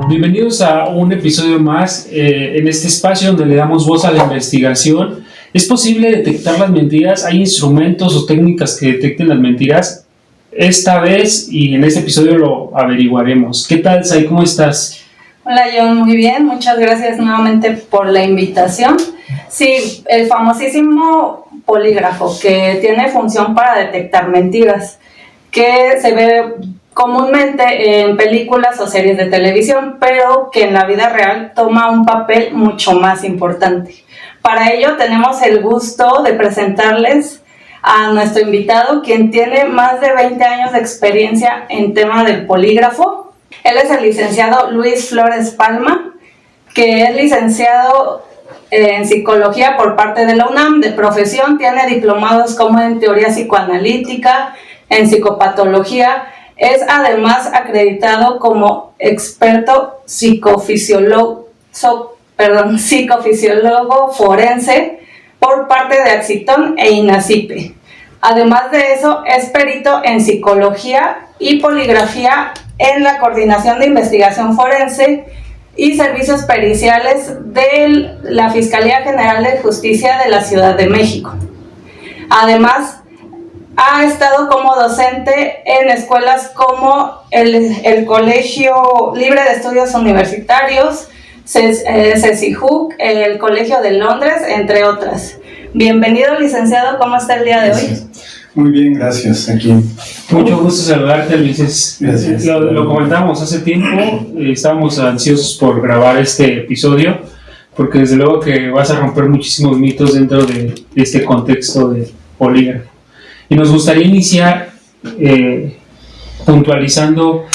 Bienvenidos a un episodio más en este espacio donde le damos voz a la investigación. ¿Es posible detectar las mentiras? ¿Hay instrumentos o técnicas que detecten las mentiras? Esta vez y en este episodio lo averiguaremos. ¿Qué tal, Sai? ¿Cómo estás? Hola, John, muy bien. Muchas gracias nuevamente por la invitación. Sí, el famosísimo polígrafo que tiene función para detectar mentiras, que se ve comúnmente en películas o series de televisión, pero que en la vida real toma un papel mucho más importante. Para ello tenemos el gusto de presentarles a nuestro invitado, quien tiene más de 20 años de experiencia en tema del polígrafo. Él es el licenciado Luis Flores Palma, que es licenciado en psicología por parte de la UNAM. De profesión tiene diplomados como en teoría psicoanalítica, en psicopatología. Es además acreditado como experto psicofisiólogo forense por parte de Axitón e INACIPE. Además de eso, es perito en psicología y poligrafía en la Coordinación de Investigación Forense y Servicios Periciales de la Fiscalía General de Justicia de la Ciudad de México. Además, ha estado como docente en escuelas como el Colegio Libre de Estudios Universitarios, CECIJUC, el Colegio de Londres, entre otras. Bienvenido, licenciado, ¿cómo está el día de hoy? Muy bien, gracias, aquí. Mucho gusto saludarte, Luis. Gracias. Lo comentamos hace tiempo, estábamos ansiosos por grabar este episodio, porque desde luego que vas a romper muchísimos mitos dentro de este contexto de polígrafo. Y nos gustaría iniciar puntualizando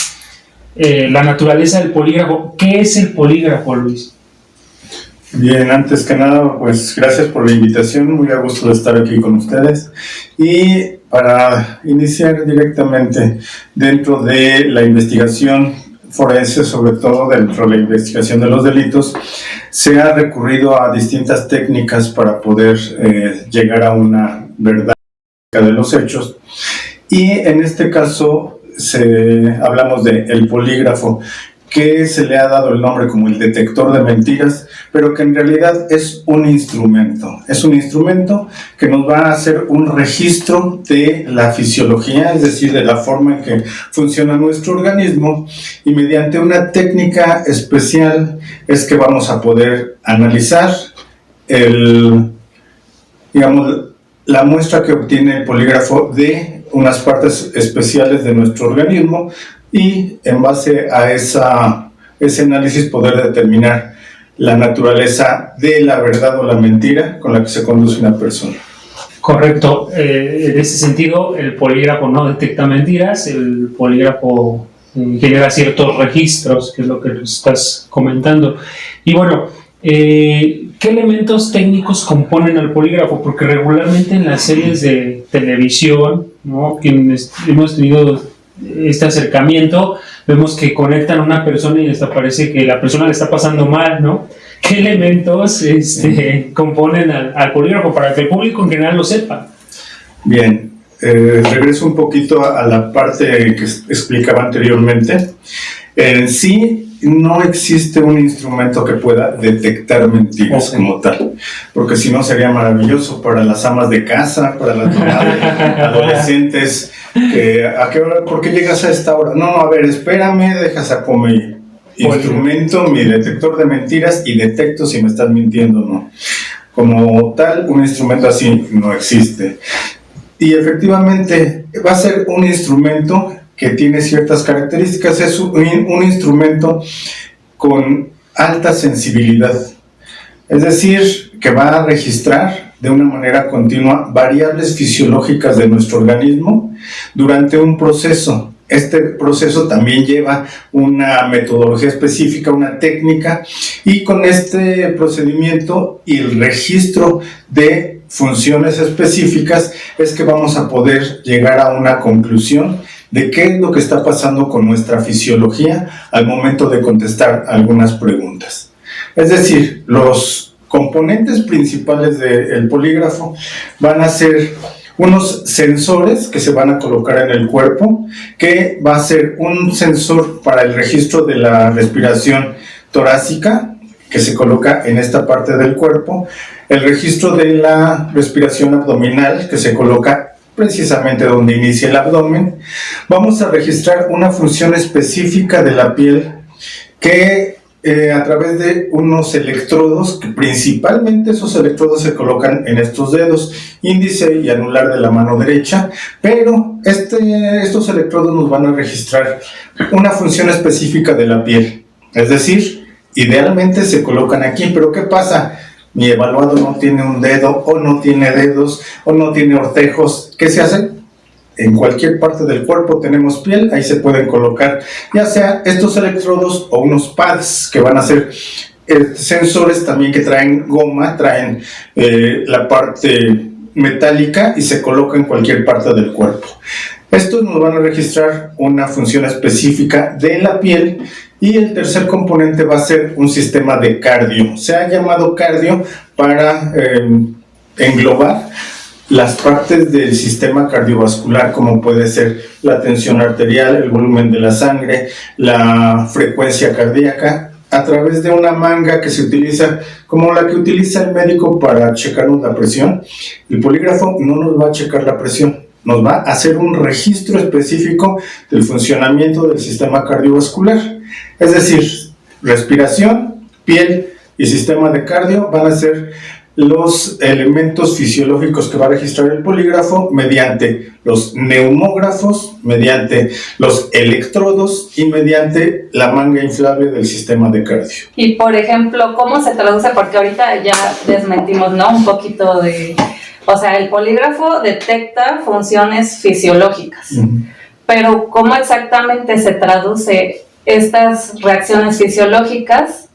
la naturaleza del polígrafo. ¿Qué es el polígrafo, Luis? Bien, antes que nada, pues gracias por la invitación, muy a gusto de estar aquí con ustedes. Y para iniciar directamente dentro de la investigación forense, sobre todo dentro de la investigación de los delitos, se ha recurrido a distintas técnicas para poder llegar a una verdad de los hechos, y en este caso hablamos de el polígrafo, que se le ha dado el nombre como el detector de mentiras, pero que en realidad es un instrumento que nos va a hacer un registro de la fisiología, es decir, de la forma en que funciona nuestro organismo, y mediante una técnica especial es que vamos a poder analizar la muestra que obtiene el polígrafo de unas partes especiales de nuestro organismo, y en base a ese análisis poder determinar la naturaleza de la verdad o la mentira con la que se conduce una persona. Correcto. En ese sentido, el polígrafo no detecta mentiras, el polígrafo genera ciertos registros, que es lo que nos estás comentando. Y bueno, ¿qué elementos técnicos componen al polígrafo? Porque regularmente en las series de televisión, ¿no?, quienes hemos tenido este acercamiento, vemos que conectan a una persona y hasta parece que la persona le está pasando mal, ¿no? ¿Qué elementos componen al polígrafo para que el público en general lo sepa? Bien, regreso un poquito a la parte que explicaba anteriormente. En sí, no existe un instrumento que pueda detectar mentiras como tal, porque si no sería maravilloso para las amas de casa, para las adolescentes. ¿A qué hora? ¿Por qué llegas a esta hora? No, a ver, espérame, deja saco mi instrumento, mi detector de mentiras y detecto si me estás mintiendo o no. Como tal, un instrumento así no existe. Y efectivamente va a ser un instrumento que tiene ciertas características. Es un instrumento con alta sensibilidad, es decir, que va a registrar de una manera continua variables fisiológicas de nuestro organismo durante un proceso. Este proceso también lleva una metodología específica, una técnica, y con este procedimiento y el registro de funciones específicas es que vamos a poder llegar a una conclusión de qué es lo que está pasando con nuestra fisiología al momento de contestar algunas preguntas. Es decir, los componentes principales del polígrafo van a ser unos sensores que se van a colocar en el cuerpo, que va a ser un sensor para el registro de la respiración torácica, que se coloca en esta parte del cuerpo, el registro de la respiración abdominal, que se coloca precisamente donde inicia el abdomen. Vamos a registrar una función específica de la piel que a través de unos electrodos, que principalmente esos electrodos se colocan en estos dedos, índice y anular de la mano derecha, pero estos electrodos nos van a registrar una función específica de la piel, es decir, idealmente se colocan aquí, pero ¿qué pasa? Mi evaluado no tiene un dedo, o no tiene dedos, o no tiene ortejos. ¿Qué se hace? En cualquier parte del cuerpo tenemos piel, ahí se pueden colocar ya sea estos electrodos o unos pads que van a ser sensores también que traen goma, traen la parte metálica y se coloca en cualquier parte del cuerpo. Estos nos van a registrar una función específica de la piel. Y el tercer componente va a ser un sistema de cardio. Se ha llamado cardio para englobar las partes del sistema cardiovascular, como puede ser la tensión arterial, el volumen de la sangre, la frecuencia cardíaca, a través de una manga que se utiliza como la que utiliza el médico para checarnos la presión. El polígrafo no nos va a checar la presión, nos va a hacer un registro específico del funcionamiento del sistema cardiovascular. Es decir, respiración, piel y sistema de cardio van a ser los elementos fisiológicos que va a registrar el polígrafo mediante los neumógrafos, mediante los electrodos y mediante la manga inflable del sistema de cardio. Y por ejemplo, ¿cómo se traduce? Porque ahorita ya desmentimos, ¿no? Un poquito de... O sea, el polígrafo detecta funciones fisiológicas, pero ¿cómo exactamente se traduce estas reacciones fisiológicas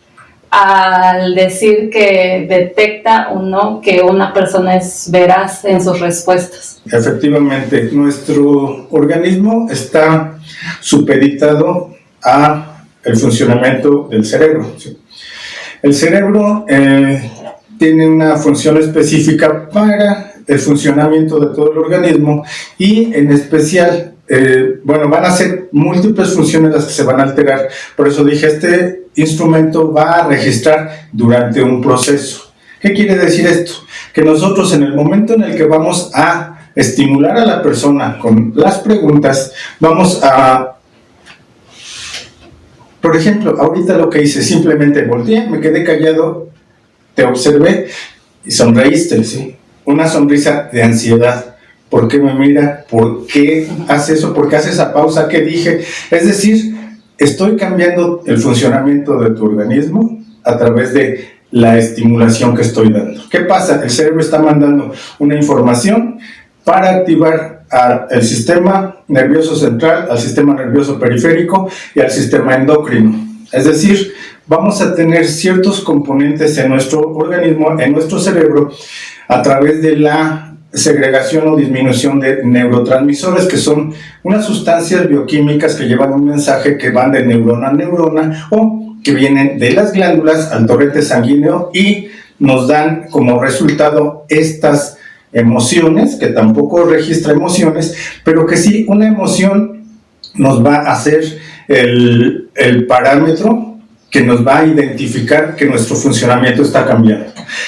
al decir que detecta o no que una persona es veraz en sus respuestas? Efectivamente, nuestro organismo está supeditado a el funcionamiento del cerebro. El cerebro tiene una función específica para el funcionamiento de todo el organismo y en especial van a ser múltiples funciones las que se van a alterar. Por eso dije, este instrumento va a registrar durante un proceso. ¿Qué quiere decir esto? Que nosotros en el momento en el que vamos a estimular a la persona con las preguntas, vamos a... Por ejemplo, ahorita lo que hice, simplemente volteé, me quedé callado, te observé y sonreíste, ¿sí? Una sonrisa de ansiedad. ¿Por qué me mira? ¿Por qué hace eso? ¿Por qué hace esa pausa? ¿Qué dije? Es decir, estoy cambiando el funcionamiento de tu organismo a través de la estimulación que estoy dando. ¿Qué pasa? El cerebro está mandando una información para activar al sistema nervioso central, al sistema nervioso periférico y al sistema endocrino. Es decir, vamos a tener ciertos componentes en nuestro organismo, en nuestro cerebro, a través de la segregación o disminución de neurotransmisores, que son unas sustancias bioquímicas que llevan un mensaje que van de neurona a neurona o que vienen de las glándulas al torrente sanguíneo y nos dan como resultado estas emociones, que tampoco registra emociones, pero que sí una emoción nos va a hacer el parámetro que nos va a identificar que nuestro funcionamiento está cambiando.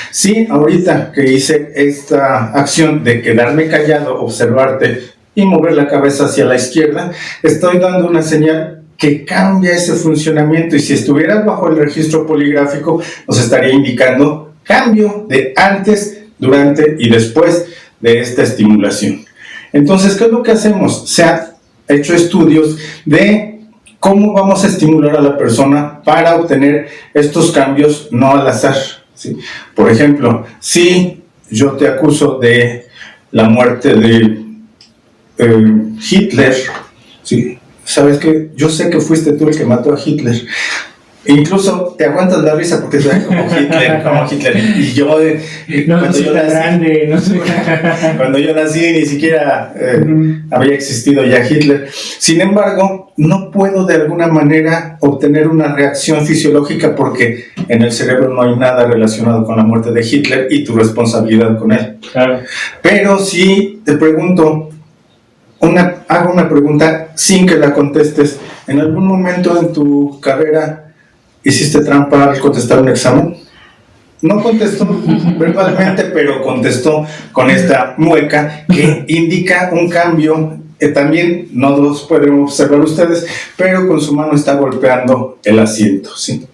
Sí, ahorita que hice esta acción de quedarme callado, observarte y mover la cabeza hacia la izquierda, estoy dando una señal que cambia ese funcionamiento, y si estuvieras bajo el registro poligráfico nos estaría indicando cambio de antes, durante y después de esta estimulación. Entonces, ¿qué es lo que hacemos? Se han hecho estudios de cómo vamos a estimular a la persona para obtener estos cambios no al azar, ¿sí? Por ejemplo, si yo te acuso de la muerte de Hitler, ¿sí? ¿Sabes qué? Yo sé que fuiste tú el que mató a Hitler. Incluso te aguantas la risa porque soy como Hitler. Y yo, cuando yo nací ni siquiera había existido ya Hitler. Sin embargo, no puedo de alguna manera obtener una reacción fisiológica porque en el cerebro no hay nada relacionado con la muerte de Hitler y tu responsabilidad con él. Claro. Pero si te pregunto, hago una pregunta sin que la contestes. ¿En algún momento en tu carrera hiciste trampa al contestar un examen? No contestó verbalmente, pero contestó con esta mueca que indica un cambio. También no los pueden observar ustedes, pero con su mano está golpeando el asiento, ¿sí?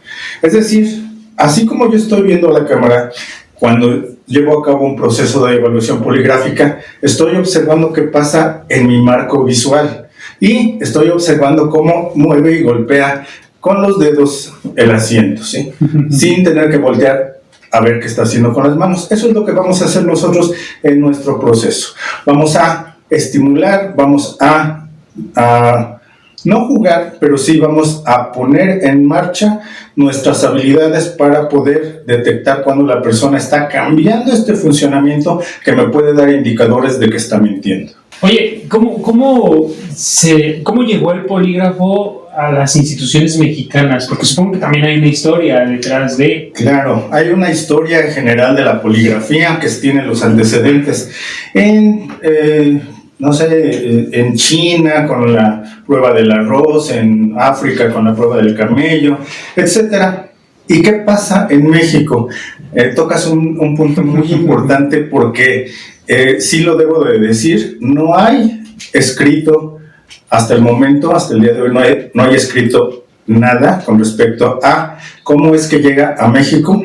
Es decir, así como yo estoy viendo la cámara, cuando llevo a cabo un proceso de evaluación poligráfica, estoy observando qué pasa en mi marco visual y estoy observando cómo mueve y golpea con los dedos el asiento, ¿sí? Sin tener que voltear a ver qué está haciendo con las manos. Eso es lo que vamos a hacer nosotros en nuestro proceso. Vamos a estimular, vamos a no jugar, pero sí vamos a poner en marcha nuestras habilidades para poder detectar cuando la persona está cambiando este funcionamiento que me puede dar indicadores de que está mintiendo. Oye, ¿cómo llegó el polígrafo a las instituciones mexicanas? Porque supongo que también hay una historia detrás de... Claro, hay una historia general de la poligrafía que tiene los antecedentes en China con la prueba del arroz, en África con la prueba del camello, etcétera. ¿Y qué pasa en México? Tocas un punto muy importante porque sí lo debo de decir, no hay escrito hasta el momento, hasta el día de hoy, no hay escrito nada con respecto a cómo es que llega a México.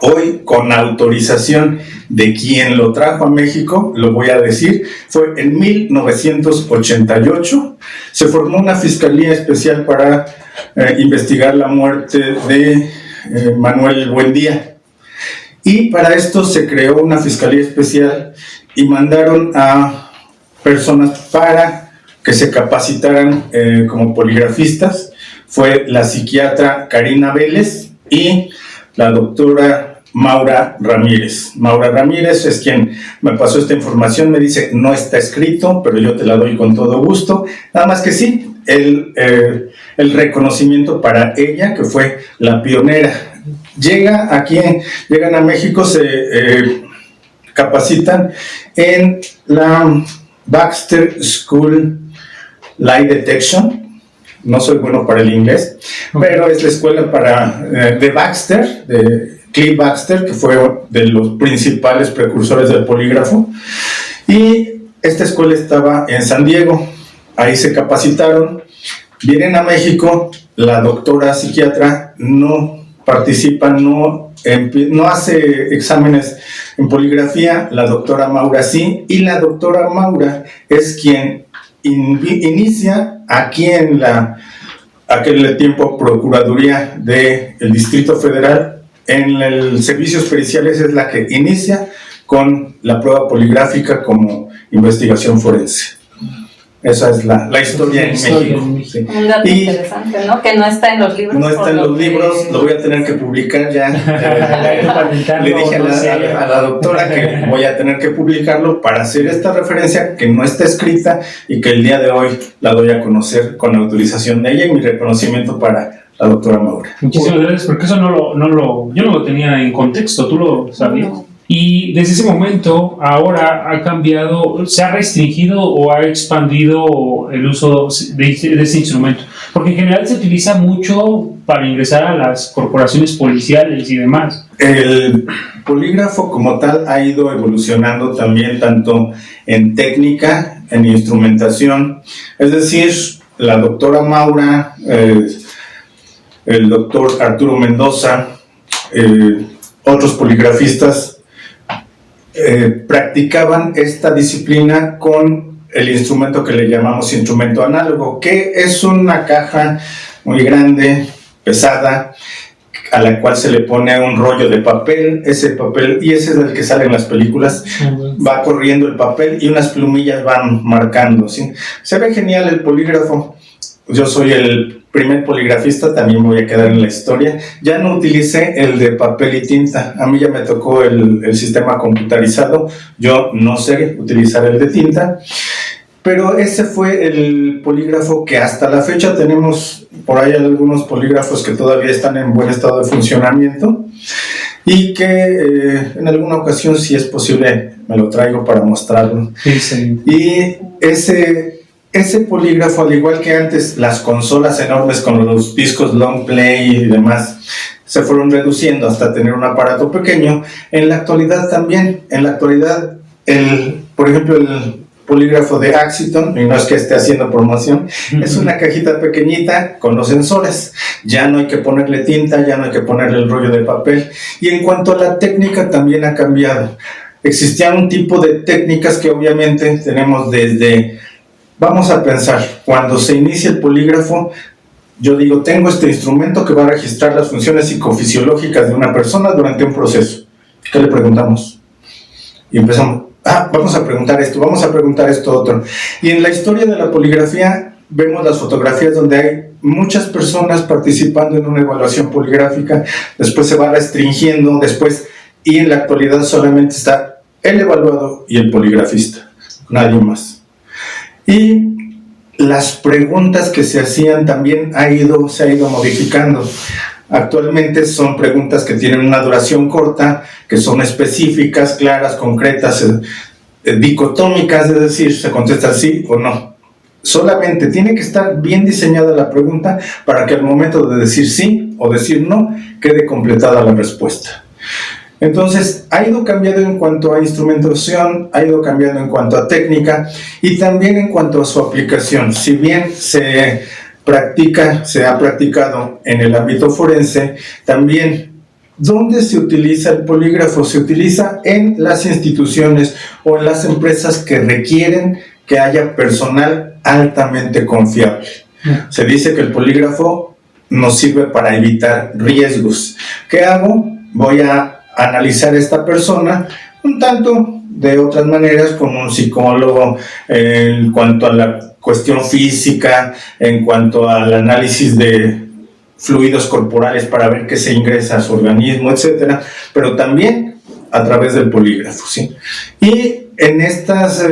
Hoy, con autorización de quien lo trajo a México, lo voy a decir, fue en 1988, se formó una fiscalía especial para investigar la muerte de Manuel Buendía. Y para esto se creó una fiscalía especial y mandaron a personas para que se capacitaran como poligrafistas. Fue la psiquiatra Karina Vélez y la doctora Maura Ramírez. Maura Ramírez es quien me pasó esta información, me dice, no está escrito, pero yo te la doy con todo gusto. Nada más que sí, el reconocimiento para ella, que fue la pionera. Llegan a México, se capacitan en la Baxter School Lie Detection. No soy bueno para el inglés, pero es la escuela de Baxter, de Cliff Baxter, que fue de los principales precursores del polígrafo. Y esta escuela estaba en San Diego, ahí se capacitaron, vienen a México, la doctora psiquiatra no participa, no hace exámenes en poligrafía, la doctora Maura sí, y la doctora Maura es quien inicia aquí en aquel tiempo Procuraduría del Distrito Federal, en el servicios periciales es la que inicia con la prueba poligráfica como investigación forense. Esa es la historia en México. Sí. Un dato interesante, ¿no? Que no está en los libros. No está en los libros, lo voy a tener que publicar ya. Le dije a la doctora que voy a tener que publicarlo para hacer esta referencia que no está escrita y que el día de hoy la doy a conocer con la autorización de ella y mi reconocimiento para la doctora Maura. Muchísimas gracias, porque eso yo no lo tenía en contexto, ¿tú lo sabías? No. Y desde ese momento, ahora ha cambiado, se ha restringido o ha expandido el uso de ese instrumento. Porque en general se utiliza mucho para ingresar a las corporaciones policiales y demás. El polígrafo como tal ha ido evolucionando también tanto en técnica, en instrumentación. Es decir, la doctora Maura, el doctor Arturo Mendoza, otros poligrafistas, practicaban esta disciplina con el instrumento que le llamamos instrumento análogo, que es una caja muy grande, pesada, a la cual se le pone un rollo de papel, ese es el que sale en las películas, va corriendo el papel y unas plumillas van marcando, ¿sí? Se ve genial el polígrafo. Yo soy el primer poligrafista, también voy a quedar en la historia. Ya no utilicé el de papel y tinta, a mí ya me tocó el sistema computarizado, yo no sé utilizar el de tinta, pero ese fue el polígrafo que hasta la fecha tenemos. Por ahí algunos polígrafos que todavía están en buen estado de funcionamiento y que en alguna ocasión, si es posible, me lo traigo para mostrarlo. Sí, sí. Y ese polígrafo, al igual que antes, las consolas enormes con los discos long play y demás, se fueron reduciendo hasta tener un aparato pequeño. En la actualidad también, por ejemplo, el polígrafo de Axiton, y no es que esté haciendo promoción, es una cajita pequeñita con los sensores. Ya no hay que ponerle tinta, ya no hay que ponerle el rollo de papel. Y en cuanto a la técnica, también ha cambiado. Existía un tipo de técnicas que obviamente tenemos desde... Vamos a pensar, cuando se inicia el polígrafo, yo digo, tengo este instrumento que va a registrar las funciones psicofisiológicas de una persona durante un proceso. ¿Qué le preguntamos? Y empezamos, vamos a preguntar esto otro. Y en la historia de la poligrafía vemos las fotografías donde hay muchas personas participando en una evaluación poligráfica, después se va restringiendo, y en la actualidad solamente está el evaluado y el poligrafista, nadie más. Y las preguntas que se hacían también se ha ido modificando. Actualmente son preguntas que tienen una duración corta, que son específicas, claras, concretas, dicotómicas, es decir, se contesta sí o no. Solamente tiene que estar bien diseñada la pregunta para que al momento de decir sí o decir no, quede completada la respuesta. Entonces, ha ido cambiando en cuanto a instrumentación, ha ido cambiando en cuanto a técnica y también en cuanto a su aplicación. Si bien se ha practicado en el ámbito forense, también, ¿dónde se utiliza el polígrafo? Se utiliza en las instituciones o en las empresas que requieren que haya personal altamente confiable. Se dice que el polígrafo nos sirve para evitar riesgos. ¿Qué hago? Voy a analizar a esta persona un tanto de otras maneras, como un psicólogo, en cuanto a la cuestión física, en cuanto al análisis de fluidos corporales para ver qué se ingresa a su organismo, etcétera, pero también a través del polígrafo, ¿sí? Y en estos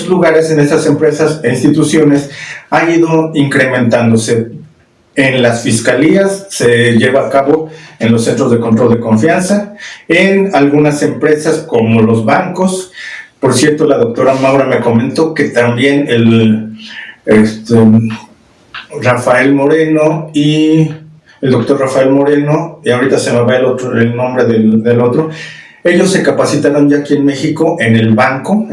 lugares, en estas empresas e instituciones, ha ido incrementándose. En las fiscalías se lleva a cabo en los centros de control de confianza, en algunas empresas como los bancos. Por cierto, la doctora Maura me comentó que también Rafael Moreno y el doctor Rafael Moreno, y ahorita se me va el nombre del otro, ellos se capacitaron ya aquí en México en el Banco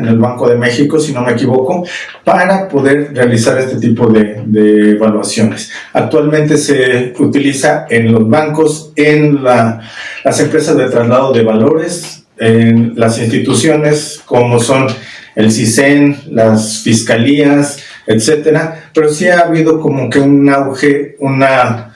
de México, si no me equivoco, para poder realizar este tipo de evaluaciones. Actualmente se utiliza en los bancos, en las empresas de traslado de valores, en las instituciones como son el CISEN, las fiscalías, etcétera, pero sí ha habido como que un auge, una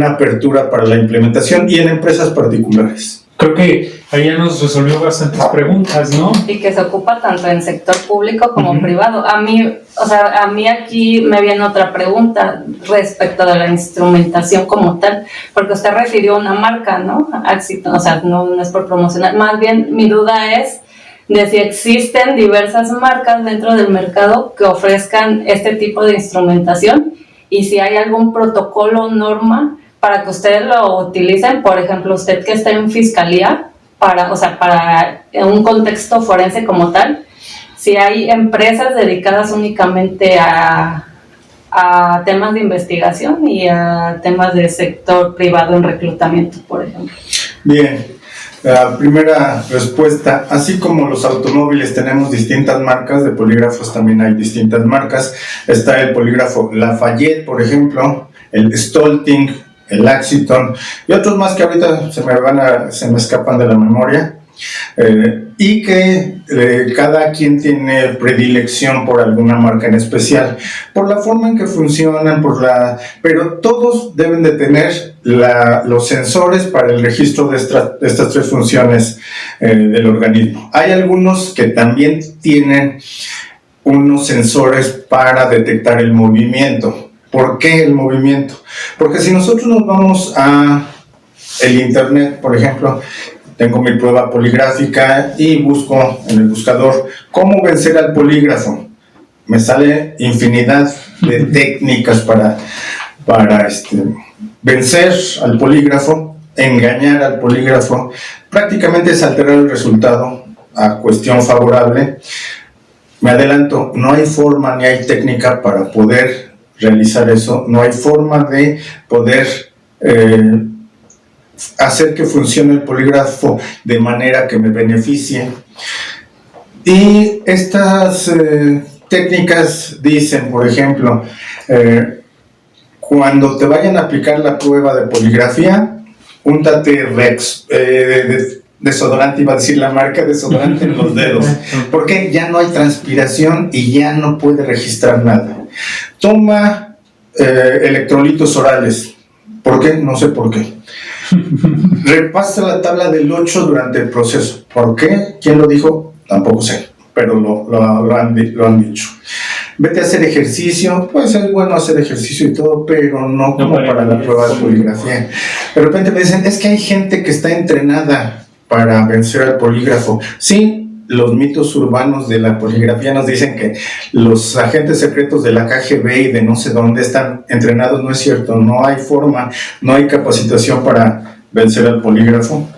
apertura para la implementación y en empresas particulares. Creo que ahí ya nos resolvió bastantes preguntas, ¿no? Y que se ocupa tanto en sector público como privado. A mí aquí me viene otra pregunta respecto de la instrumentación como tal, porque usted refirió a una marca, ¿no? Axiton, o sea, no es por promocionar. Más bien, mi duda es de si existen diversas marcas dentro del mercado que ofrezcan este tipo de instrumentación y si hay algún protocolo o norma para que ustedes lo utilicen, por ejemplo, usted que está en fiscalía, para un contexto forense como tal, si hay empresas dedicadas únicamente a temas de investigación y a temas de sector privado en reclutamiento, por ejemplo. Bien, la primera respuesta, así como los automóviles tenemos distintas marcas de polígrafos, también hay distintas marcas. Está el polígrafo Lafayette, por ejemplo, el Stolting, el Axiton y otros más que ahorita se me escapan de la memoria, y que cada quien tiene predilección por alguna marca en especial, por la forma en que funcionan, pero todos deben de tener los sensores para el registro de estas tres funciones del organismo. Hay algunos que también tienen unos sensores para detectar el movimiento. ¿Por qué el movimiento? Porque si nosotros nos vamos a el internet, por ejemplo, tengo mi prueba poligráfica y busco en el buscador cómo vencer al polígrafo. Me sale infinidad de técnicas para vencer al polígrafo, engañar al polígrafo. Prácticamente es alterar el resultado a cuestión favorable. Me adelanto, no hay forma ni hay técnica para poder realizar eso, no hay forma de poder hacer que funcione el polígrafo de manera que me beneficie. Y estas técnicas dicen, por ejemplo, cuando te vayan a aplicar la prueba de poligrafía, úntate Rex, desodorante, iba a decir la marca, desodorante en los dedos, porque ya no hay transpiración y ya no puede registrar nada. Toma electrolitos orales. ¿Por qué? No sé por qué. Repasa la tabla del 8 durante el proceso. ¿Por qué? ¿Quién lo dijo? Tampoco sé, pero lo han dicho. Vete a hacer ejercicio. Pues es bueno hacer ejercicio y todo, pero no como para la prueba de poligrafía. De repente me dicen, es que hay gente que está entrenada para vencer al polígrafo. Sí, los mitos urbanos de la poligrafía nos dicen que los agentes secretos de la KGB y de no sé dónde están entrenados. No es cierto, no hay forma, no hay capacitación para vencer al polígrafo.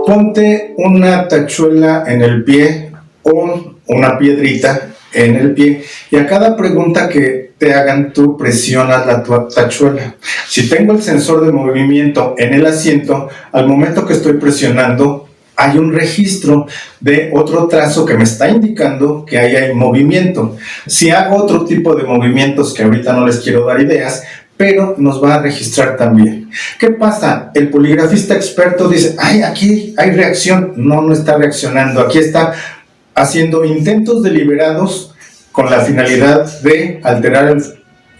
Ponte una tachuela en el pie o una piedrita en el pie y a cada pregunta que te hagan tú presionas la tachuela. Si tengo el sensor de movimiento en el asiento, al momento que estoy presionando hay un registro de otro trazo que me está indicando que ahí hay movimiento. Si hago otro tipo de movimientos que ahorita no les quiero dar ideas, pero nos va a registrar también. ¿Qué pasa? El poligrafista experto dice, ay, aquí hay reacción. No está reaccionando. Aquí está haciendo intentos deliberados con la finalidad de alterar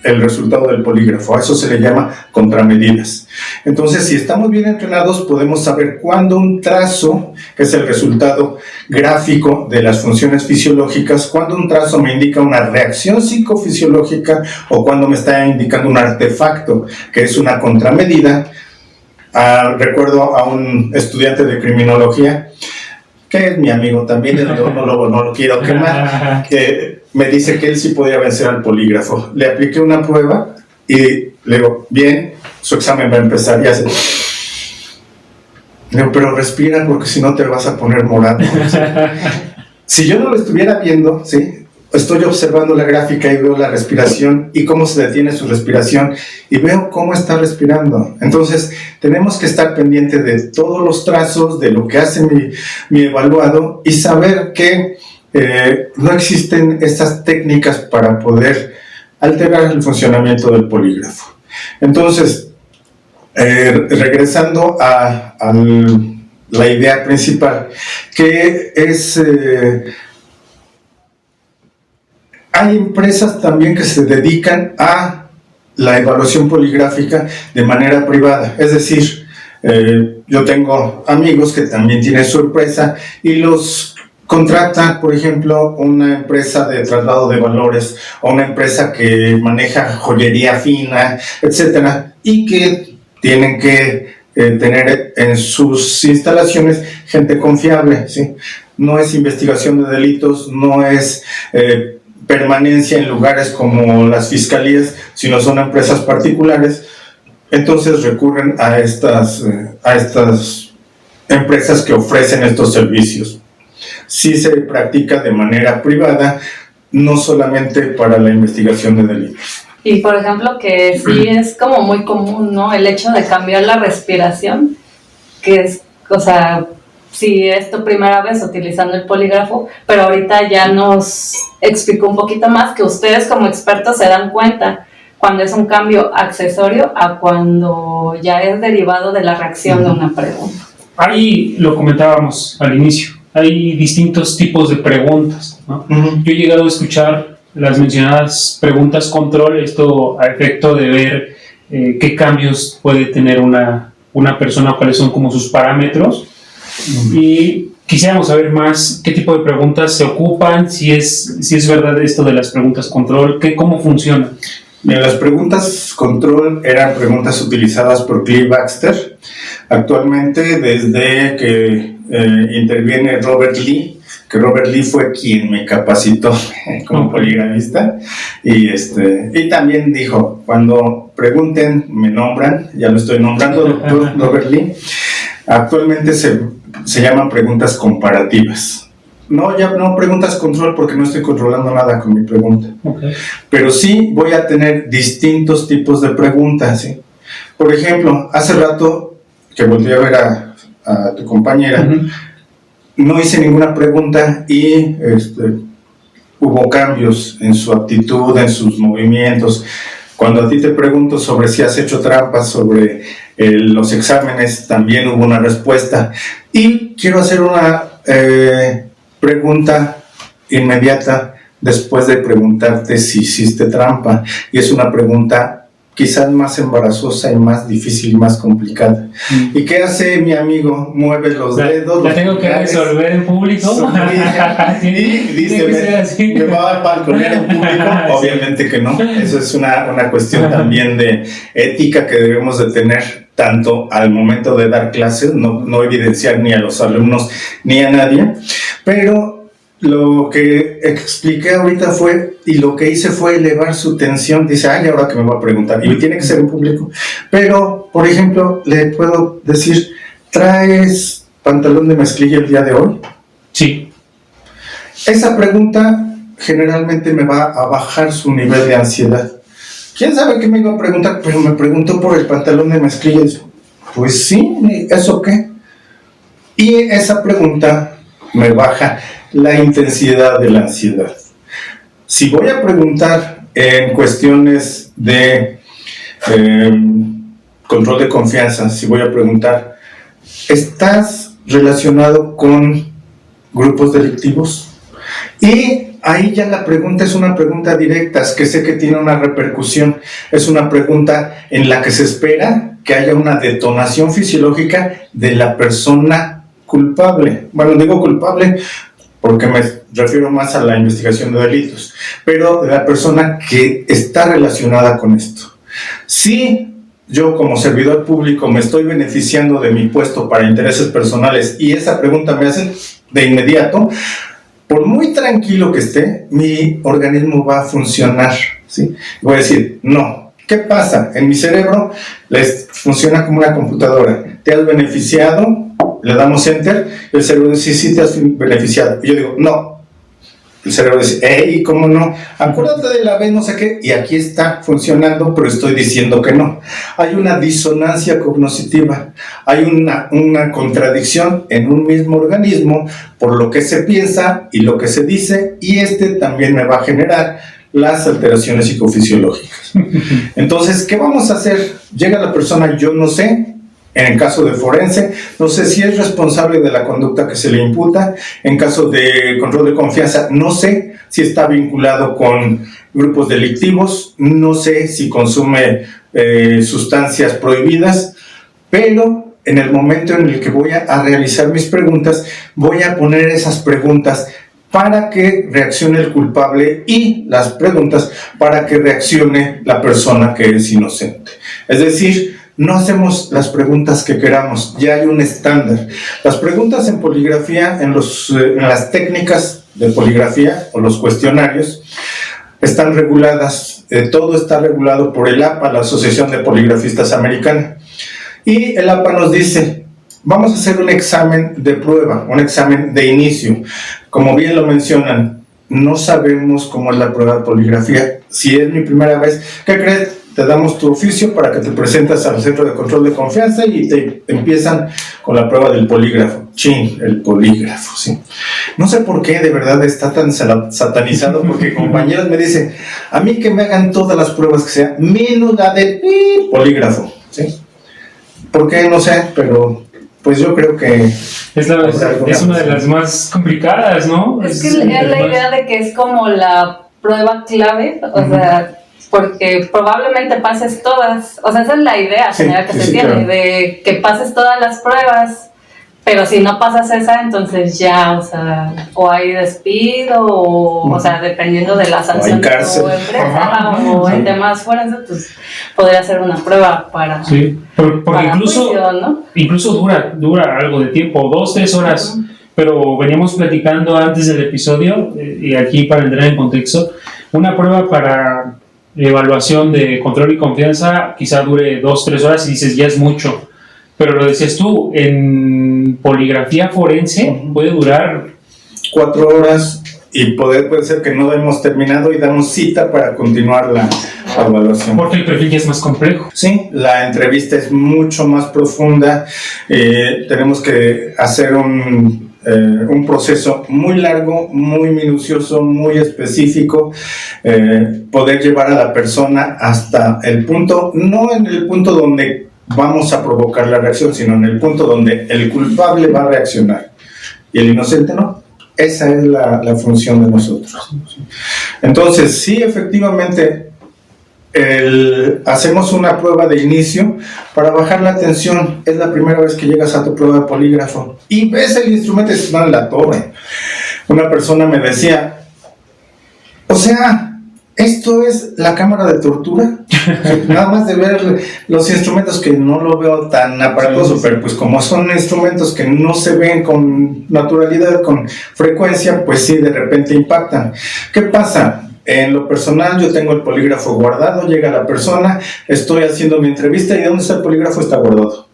el resultado del polígrafo. A eso se le llama contramedidas. Entonces, si estamos bien entrenados, podemos saber cuándo un trazo, que es el resultado gráfico de las funciones fisiológicas, cuándo un trazo me indica una reacción psicofisiológica o cuándo me está indicando un artefacto, que es una contramedida. Recuerdo a un estudiante de criminología, que es mi amigo también, no lo quiero quemar, que me dice que él sí podía vencer al polígrafo. Le apliqué una prueba y le digo, bien, su examen va a empezar. Y hace, le digo, pero respira porque si no te vas a poner morado. Si yo no lo estuviera viendo, ¿sí? Estoy observando la gráfica y veo la respiración y cómo se detiene su respiración y veo cómo está respirando. Entonces, tenemos que estar pendientes de todos los trazos, de lo que hace mi evaluado y saber que no existen estas técnicas para poder alterar el funcionamiento del polígrafo. Entonces, regresando a la idea principal, que es... hay empresas también que se dedican a la evaluación poligráfica de manera privada. Es decir, yo tengo amigos que también tienen su empresa y los contrata, por ejemplo, una empresa de traslado de valores o una empresa que maneja joyería fina, etcétera, y que tienen que tener en sus instalaciones gente confiable, ¿sí? No es investigación de delitos, no es permanencia en lugares como las fiscalías, sino son empresas particulares. Entonces recurren a estas empresas que ofrecen estos servicios. Sí se practica de manera privada, no solamente para la investigación de delitos. Y por ejemplo que sí es como muy común, ¿no? El hecho de cambiar la respiración, que es, o sea, si es tu primera vez utilizando el polígrafo, pero ahorita ya nos explicó un poquito más que ustedes como expertos se dan cuenta cuando es un cambio accesorio a cuando ya es derivado de la reacción de una pregunta. Ahí lo comentábamos al inicio, hay distintos tipos de preguntas, ¿no? Yo he llegado a escuchar las mencionadas preguntas control, esto a efecto de ver qué cambios puede tener una persona, cuáles son como sus parámetros. Y quisiéramos saber más qué tipo de preguntas se ocupan, si es verdad esto de las preguntas control, cómo funciona. Bien, las preguntas control eran preguntas utilizadas por Cliff Baxter. Actualmente, desde que interviene Robert Lee, que Robert Lee fue quien me capacitó como poligrafista, y también dijo, cuando pregunten, me nombran, ya lo estoy nombrando, doctor Robert Lee. Actualmente se llaman preguntas comparativas. No, ya no preguntas control porque no estoy controlando nada con mi pregunta. Okay. Pero sí voy a tener distintos tipos de preguntas, ¿sí? Por ejemplo, hace rato que volteé a ver a tu compañera, no hice ninguna pregunta y hubo cambios en su actitud, en sus movimientos. Cuando a ti te pregunto sobre si has hecho trampas, sobre los exámenes, también hubo una respuesta. Y quiero hacer una pregunta inmediata después de preguntarte si hiciste trampa. Y es una pregunta quizás más embarazosa y más difícil y más complicada. ¿Y qué hace mi amigo? Mueve los dedos. ¿La tengo que resolver en público? Y dice, ¿me va a balconear en público? Obviamente que no. Eso es una cuestión también de ética que debemos de tener tanto al momento de dar clases, no evidenciar ni a los alumnos ni a nadie. Pero lo que expliqué ahorita fue, y lo que hice fue elevar su tensión. Dice, ay, ahora que me va a preguntar, y tiene que ser en público. Pero, por ejemplo, le puedo decir, ¿traes pantalón de mezclilla el día de hoy? Sí. Esa pregunta generalmente me va a bajar su nivel de ansiedad. ¿Quién sabe qué me iba a preguntar? Pero me preguntó por el pantalón de mezclilla. Pues sí, ¿eso qué? Y esa pregunta me baja la intensidad de la ansiedad. Si voy a preguntar en cuestiones de control de confianza, si voy a preguntar, ¿estás relacionado con grupos delictivos? Y ahí ya la pregunta es una pregunta directa, es que sé que tiene una repercusión, es una pregunta en la que se espera que haya una detonación fisiológica de la persona culpable. Bueno, digo culpable porque me refiero más a la investigación de delitos, pero de la persona que está relacionada con esto. Si yo como servidor público me estoy beneficiando de mi puesto para intereses personales y esa pregunta me hacen de inmediato, por muy tranquilo que esté, mi organismo va a funcionar, ¿sí? Voy a decir, no. ¿Qué pasa? En mi cerebro funciona como una computadora. ¿Te has beneficiado? Le damos enter, el cerebro dice, sí te has beneficiado. Y yo digo, no. El cerebro dice, hey, ¿cómo no? Acuérdate de la vez, no sé qué, y aquí está funcionando, pero estoy diciendo que no. Hay una disonancia cognitiva, hay una contradicción en un mismo organismo por lo que se piensa y lo que se dice, y también me va a generar las alteraciones psicofisiológicas. Entonces, ¿qué vamos a hacer? Llega la persona, yo no sé. En el caso de forense, no sé si es responsable de la conducta que se le imputa. En caso de control de confianza, no sé si está vinculado con grupos delictivos. No sé si consume sustancias prohibidas. Pero en el momento en el que voy a realizar mis preguntas, voy a poner esas preguntas para que reaccione el culpable y las preguntas para que reaccione la persona que es inocente. Es decir, no hacemos las preguntas que queramos, ya hay un estándar. Las preguntas en poligrafía, en las técnicas de poligrafía o los cuestionarios, están reguladas, todo está regulado por el APA, la Asociación de Poligrafistas Americana. Y el APA nos dice, vamos a hacer un examen de prueba, un examen de inicio. Como bien lo mencionan, no sabemos cómo es la prueba de poligrafía. Si es mi primera vez, ¿qué crees? Te damos tu oficio para que te presentes al centro de control de confianza y te empiezan con la prueba del polígrafo. Chin, el polígrafo, sí. No sé por qué de verdad está tan satanizado, porque compañeros me dicen, a mí que me hagan todas las pruebas que sea, menos la del polígrafo, ¿sí? ¿Por qué? No sé, pero pues yo creo que es una de las más complicadas, ¿no? Es que es la idea de que es como la prueba clave, o sea, porque probablemente pases todas, o sea, esa es la idea general que se tiene, claro, de que pases todas las pruebas Pero si no pasas esa, entonces ya, o sea, o hay despido, o sea, dependiendo de la sanción de tu empresa, o en temas forenses, pues podría ser una prueba para. Sí, porque para incluso, juicio, ¿no? incluso dura algo de tiempo, 2-3 horas. Pero veníamos platicando antes del episodio, y aquí para entrar en contexto, una prueba para evaluación de control y confianza quizá dure 2-3 horas y dices, ya es mucho. Pero lo decías tú, en poligrafía forense puede durar 4 horas y puede ser que no hemos terminado y damos cita para continuar la evaluación. Porque el perfil ya es más complejo. Sí, la entrevista es mucho más profunda. Tenemos que hacer un proceso muy largo, muy minucioso, muy específico, poder llevar a la persona hasta el punto, no en el punto donde vamos a provocar la reacción, sino en el punto donde el culpable va a reaccionar y el inocente no. Esa es la función de nosotros. Entonces, sí, efectivamente, hacemos una prueba de inicio para bajar la tensión. Es la primera vez que llegas a tu prueba de polígrafo y ves el instrumento y se en la torre. Una persona me decía, o sea, ¿esto es la cámara de tortura? Nada más de ver los instrumentos, que no lo veo tan aparatoso, pero pues como son instrumentos que no se ven con naturalidad, con frecuencia, pues sí, de repente impactan. ¿Qué pasa? En lo personal, yo tengo el polígrafo guardado, llega la persona, estoy haciendo mi entrevista y ¿dónde está el polígrafo? Está guardado.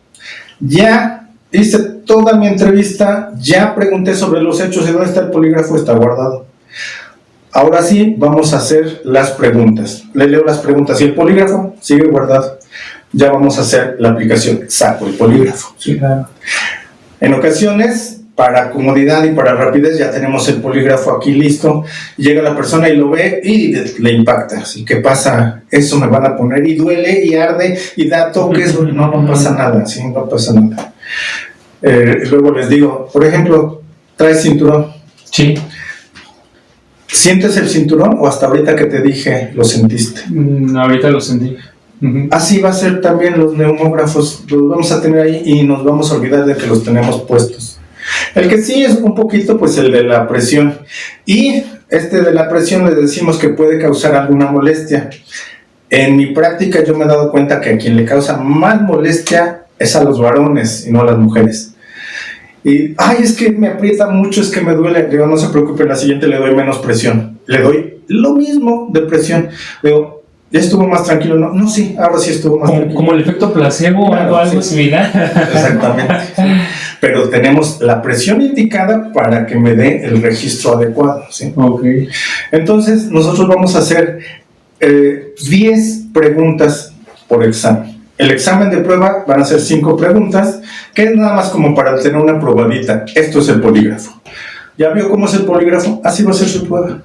Ya hice toda mi entrevista, ya pregunté sobre los hechos y ¿dónde está el polígrafo? Está guardado. Ahora sí, vamos a hacer las preguntas. Le leo las preguntas y el polígrafo sigue guardado. Ya vamos a hacer la aplicación. Saco el polígrafo. Sí, claro. En ocasiones, para comodidad y para rapidez, ya tenemos el polígrafo aquí listo. Llega la persona y lo ve y le impacta. Así, ¿qué pasa? Eso me van a poner y duele y arde y da toques. No pasa nada. Sí, no pasa nada. Luego les digo, por ejemplo, ¿traes cinturón? Sí. ¿Sientes el cinturón o hasta ahorita que te dije lo sentiste? Ahorita lo sentí. Así va a ser también los neumógrafos, los vamos a tener ahí y nos vamos a olvidar de que los tenemos puestos. El que sí es un poquito, pues el de la presión. Y de la presión le decimos que puede causar alguna molestia. En mi práctica yo me he dado cuenta que a quien le causa más molestia es a los varones y no a las mujeres. Y, es que me aprieta mucho, es que me duele. Digo, no se preocupe, la siguiente le doy menos presión. Le doy lo mismo de presión. Digo, ¿ya estuvo más tranquilo? No, sí, ahora sí estuvo más tranquilo. Como el efecto placebo, claro, algo sí, similar. Exactamente. Pero tenemos la presión indicada para que me dé el registro adecuado, ¿sí? Okay. Entonces, nosotros vamos a hacer 10 preguntas por examen. El examen de prueba van a ser 5 preguntas, que es nada más como para tener una probadita. Esto es el polígrafo. ¿Ya vio cómo es el polígrafo? Así va a ser su prueba.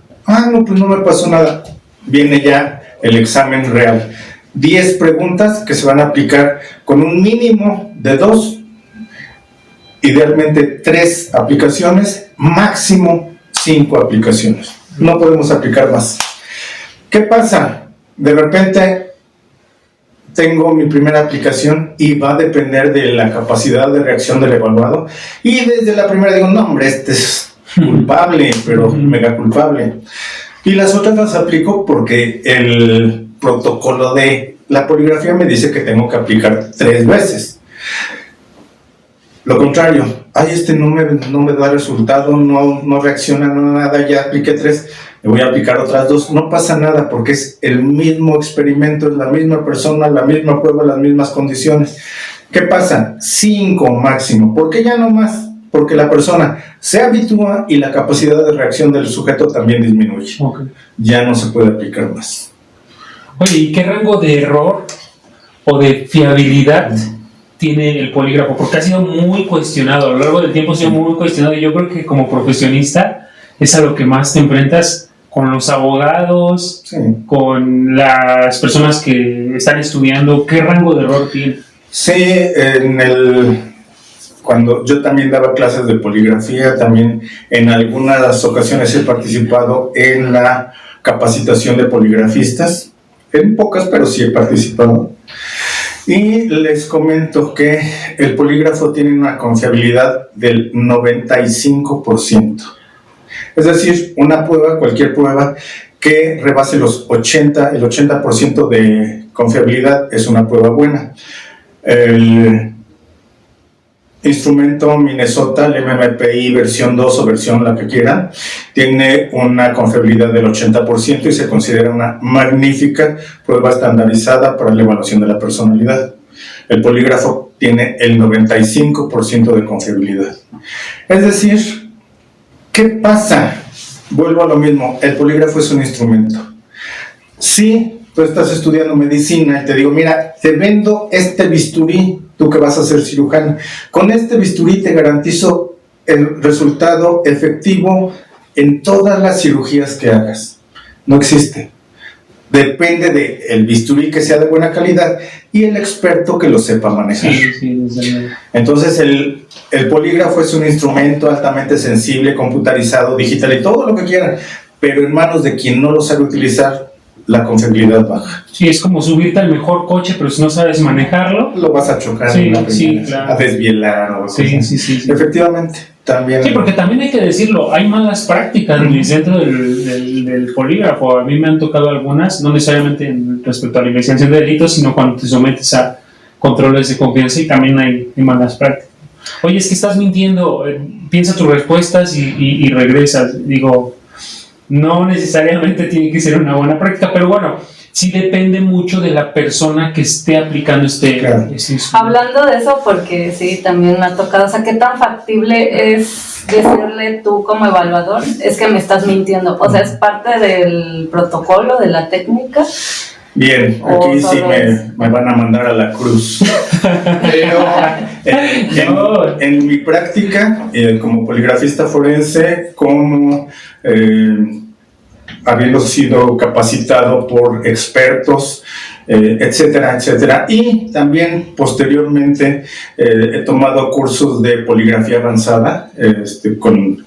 No, pues no me pasó nada. Viene ya el examen real. 10 preguntas que se van a aplicar con un mínimo de 2, idealmente 3 aplicaciones, máximo 5 aplicaciones. No podemos aplicar más. ¿Qué pasa? De repente tengo mi primera aplicación y va a depender de la capacidad de reacción del evaluado. Y desde la primera digo, no hombre, este es culpable, pero mega culpable. Y las otras las aplico porque el protocolo de la poligrafía me dice que tengo que aplicar 3 veces. Lo contrario, no me da resultado, no reacciona, nada, ya apliqué 3. Le voy a aplicar otras 2, no pasa nada porque es el mismo experimento, es la misma persona, la misma prueba, las mismas condiciones. ¿Qué pasa? 5 máximo. ¿Por qué ya no más? Porque la persona se habitúa y la capacidad de reacción del sujeto también disminuye. Okay. Ya no se puede aplicar más. Oye, ¿y qué rango de error o de fiabilidad tiene el polígrafo? Porque ha sido muy cuestionado, a lo largo del tiempo ha sido muy cuestionado y yo creo que como profesionista es a lo que más te enfrentas con los abogados, sí, con las personas que están estudiando. ¿Qué rango de error tiene? Sí, cuando yo también daba clases de poligrafía, también en algunas ocasiones he participado en la capacitación de poligrafistas, en pocas, pero sí he participado. Y les comento que el polígrafo tiene una confiabilidad del 95%. Es decir, una prueba, cualquier prueba que rebase el 80% de confiabilidad es una prueba buena. El instrumento Minnesota, el MMPI versión 2 o versión la que quieran, tiene una confiabilidad del 80% y se considera una magnífica prueba estandarizada para la evaluación de la personalidad. El polígrafo tiene el 95% de confiabilidad. Es decir, ¿qué pasa? Vuelvo a lo mismo, el polígrafo es un instrumento. Si tú estás estudiando medicina y te digo, mira, te vendo este bisturí, tú que vas a ser cirujano, con este bisturí te garantizo el resultado efectivo en todas las cirugías que hagas. No existe. Depende del bisturí que sea de buena calidad y el experto que lo sepa manejar. Sí. Entonces el polígrafo es un instrumento altamente sensible, computarizado, digital y todo lo que quieran, pero en manos de quien no lo sabe utilizar, la confiabilidad baja. Sí, es como subirte al mejor coche, pero si no sabes manejarlo, lo vas a chocar, claro. A desvielar o sí. Efectivamente, también. Sí, porque también hay que decirlo, hay malas prácticas dentro del polígrafo. A mí me han tocado algunas, no necesariamente respecto a la investigación de delitos, sino cuando te sometes a controles de confianza y también hay malas prácticas. Oye, es que estás mintiendo, piensa tus respuestas y regresas. Digo, no necesariamente tiene que ser una buena práctica, pero bueno, sí depende mucho de la persona que esté aplicando claro. Hablando de eso, porque sí, también me ha tocado, o sea, ¿qué tan factible es decirle tú como evaluador? Es que me estás mintiendo, o sea, ¿es parte del protocolo, de la técnica? Bien, aquí sí me van a mandar a la cruz. Pero en mi práctica, como poligrafista forense, como habiendo sido capacitado por expertos, etcétera, etcétera, y también posteriormente he tomado cursos de poligrafía avanzada con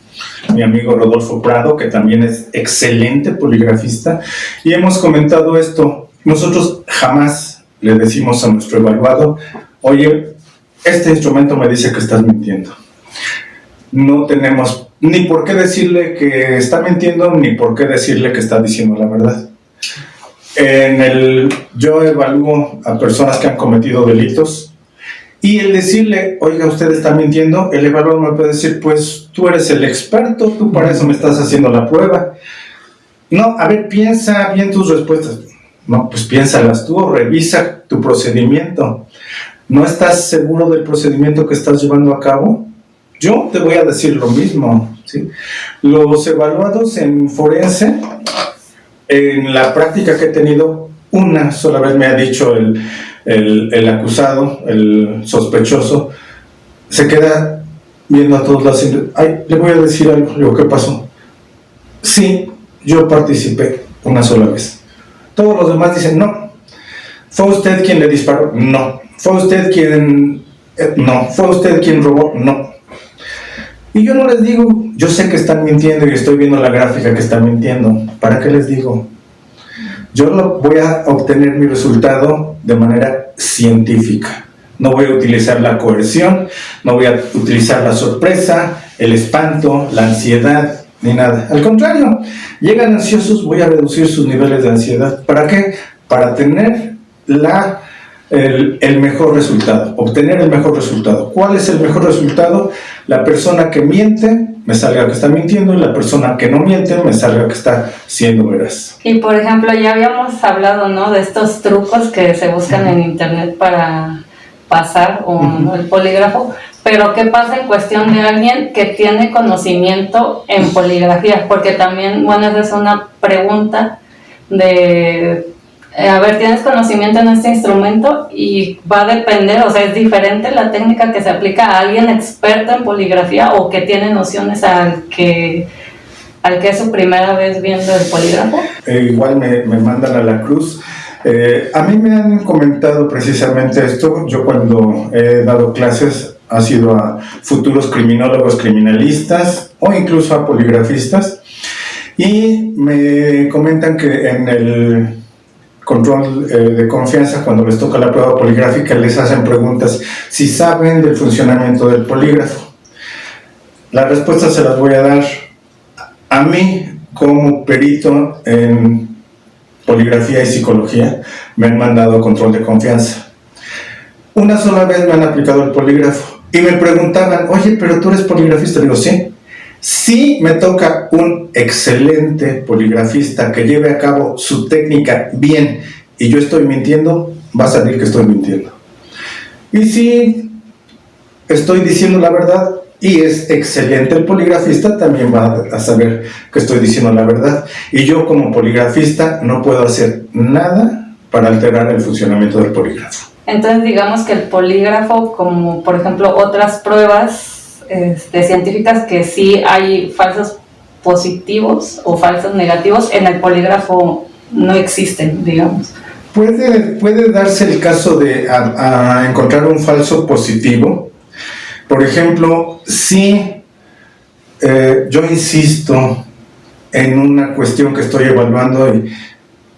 mi amigo Rodolfo Prado, que también es excelente poligrafista, y hemos comentado esto. Nosotros jamás le decimos a nuestro evaluado, oye, este instrumento me dice que estás mintiendo. No tenemos ni por qué decirle que está mintiendo, ni por qué decirle que está diciendo la verdad. Yo evalúo a personas que han cometido delitos, y el decirle, oiga, usted está mintiendo, el evaluador me puede decir, pues tú eres el experto, tú para eso me estás haciendo la prueba. No, a ver, piensa bien tus respuestas. No, pues piénsalas tú, revisa tu procedimiento. ¿No estás seguro del procedimiento que estás llevando a cabo? Yo te voy a decir lo mismo, ¿sí? Los evaluados en forense, en la práctica que he tenido, una sola vez me ha dicho el acusado, el sospechoso, se queda viendo a todos lados y ay, le voy a decir algo. Le digo, ¿qué pasó? Sí, yo participé una sola vez. Todos los demás dicen, no. ¿Fue usted quien le disparó? No. ¿Fue usted quien...? No. ¿Fue usted quien robó? No. Y yo no les digo, yo sé que están mintiendo y estoy viendo la gráfica que están mintiendo. ¿Para qué les digo? Yo voy a obtener mi resultado de manera científica. No voy a utilizar la coerción, no voy a utilizar la sorpresa, el espanto, la ansiedad, ni nada. Al contrario, llegan ansiosos, voy a reducir sus niveles de ansiedad. ¿Para qué? Para tener el mejor resultado, obtener el mejor resultado. ¿Cuál es el mejor resultado? La persona que miente me salga que está mintiendo, y la persona que no miente me salga que está siendo veraz. Y por ejemplo, ya habíamos hablado, ¿no?, de estos trucos que se buscan en internet para pasar el polígrafo. Pero ¿qué pasa en cuestión de alguien que tiene conocimiento en poligrafía? Porque también, bueno, esa es una pregunta de, a ver, ¿tienes conocimiento en este instrumento? Y va a depender, o sea, es diferente la técnica que se aplica a alguien experto en poligrafía o que tiene nociones al que es su primera vez viendo el polígrafo. Igual me mandan a la cruz. A mí me han comentado precisamente esto. Yo cuando he dado clases ha sido a futuros criminólogos, criminalistas o incluso a poligrafistas, y me comentan que control de confianza, cuando les toca la prueba poligráfica, les hacen preguntas si saben del funcionamiento del polígrafo. La respuesta se las voy a dar. A mí, como perito en poligrafía y psicología, me han mandado control de confianza. Una sola vez me han aplicado el polígrafo y me preguntaban, oye, pero tú eres poligrafista. Digo, sí. Si me toca un excelente poligrafista que lleve a cabo su técnica bien y yo estoy mintiendo, va a salir que estoy mintiendo. Y si estoy diciendo la verdad y es excelente el poligrafista, también va a saber que estoy diciendo la verdad. Y yo como poligrafista no puedo hacer nada para alterar el funcionamiento del polígrafo. Entonces digamos que el polígrafo, como por ejemplo otras pruebas científicas, que sí hay falsos positivos o falsos negativos, en el polígrafo no existen, digamos. Puede darse el caso de a encontrar un falso positivo. Por ejemplo, si yo insisto en una cuestión que estoy evaluando y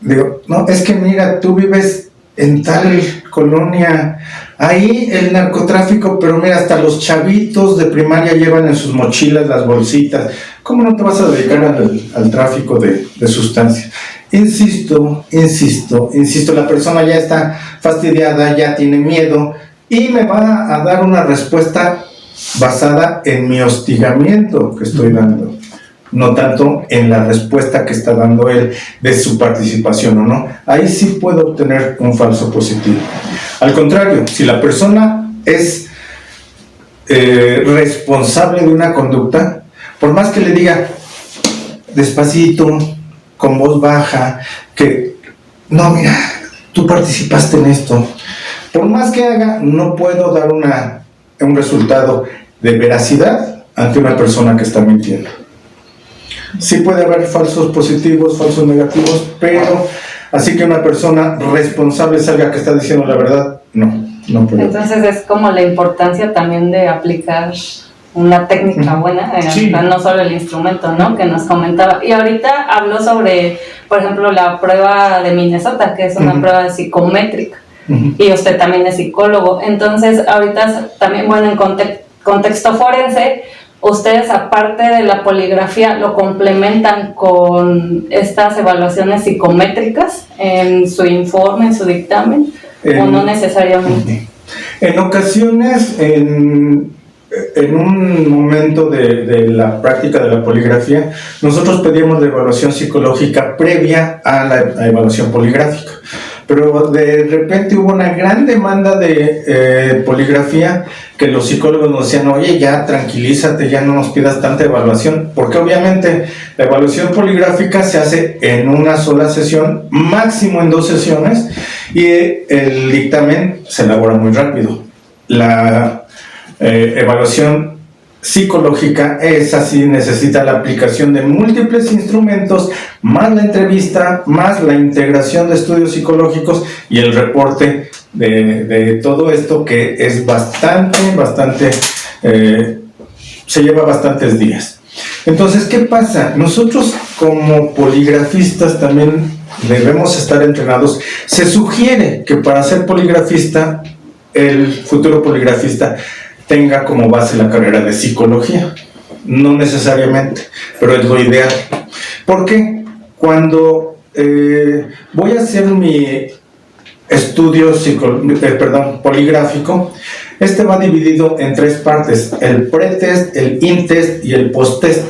digo, no, es que mira, tú vives en tal colonia, ahí el narcotráfico, pero mira, hasta los chavitos de primaria llevan en sus mochilas las bolsitas. ¿Cómo no te vas a dedicar al tráfico de sustancias? Insisto, la persona ya está fastidiada, ya tiene miedo y me va a dar una respuesta basada en mi hostigamiento que estoy dando, no tanto en la respuesta que está dando él de su participación o no. Ahí sí puedo obtener un falso positivo. Al contrario, si la persona es responsable de una conducta, por más que le diga despacito, con voz baja, que no, mira, tú participaste en esto, por más que haga, no puedo dar un resultado de veracidad ante una persona que está mintiendo. Sí puede haber falsos positivos, falsos negativos, pero así que una persona responsable salga que está diciendo la verdad, no puede. Entonces es como la importancia también de aplicar una técnica buena, sí, no solo el instrumento, ¿no?, que nos comentaba. Y ahorita habló sobre, por ejemplo, la prueba de Minnesota, que es una prueba psicométrica, y usted también es psicólogo. Entonces, ahorita también, bueno, en contexto forense, ustedes, aparte de la poligrafía, lo complementan con estas evaluaciones psicométricas en su informe, en su dictamen, o no necesariamente. En ocasiones, en un momento de la práctica de la poligrafía, nosotros pedíamos la evaluación psicológica previa a la evaluación poligráfica, pero de repente hubo una gran demanda de poligrafía que los psicólogos nos decían, oye, ya tranquilízate, ya no nos pidas tanta evaluación, porque obviamente la evaluación poligráfica se hace en una sola sesión, máximo en 2 sesiones, y el dictamen se elabora muy rápido. La evaluación psicológica es así, necesita la aplicación de múltiples instrumentos, más la entrevista, más la integración de estudios psicológicos y el reporte de todo esto, que es bastante, se lleva bastantes días. Entonces, ¿qué pasa? Nosotros como poligrafistas también debemos estar entrenados. Se sugiere que para ser poligrafista, el futuro poligrafista tenga como base la carrera de psicología. No necesariamente, pero es lo ideal. ¿Por qué? Cuando voy a hacer mi estudio poligráfico, este va dividido en 3 partes: el pretest, el intest y el posttest.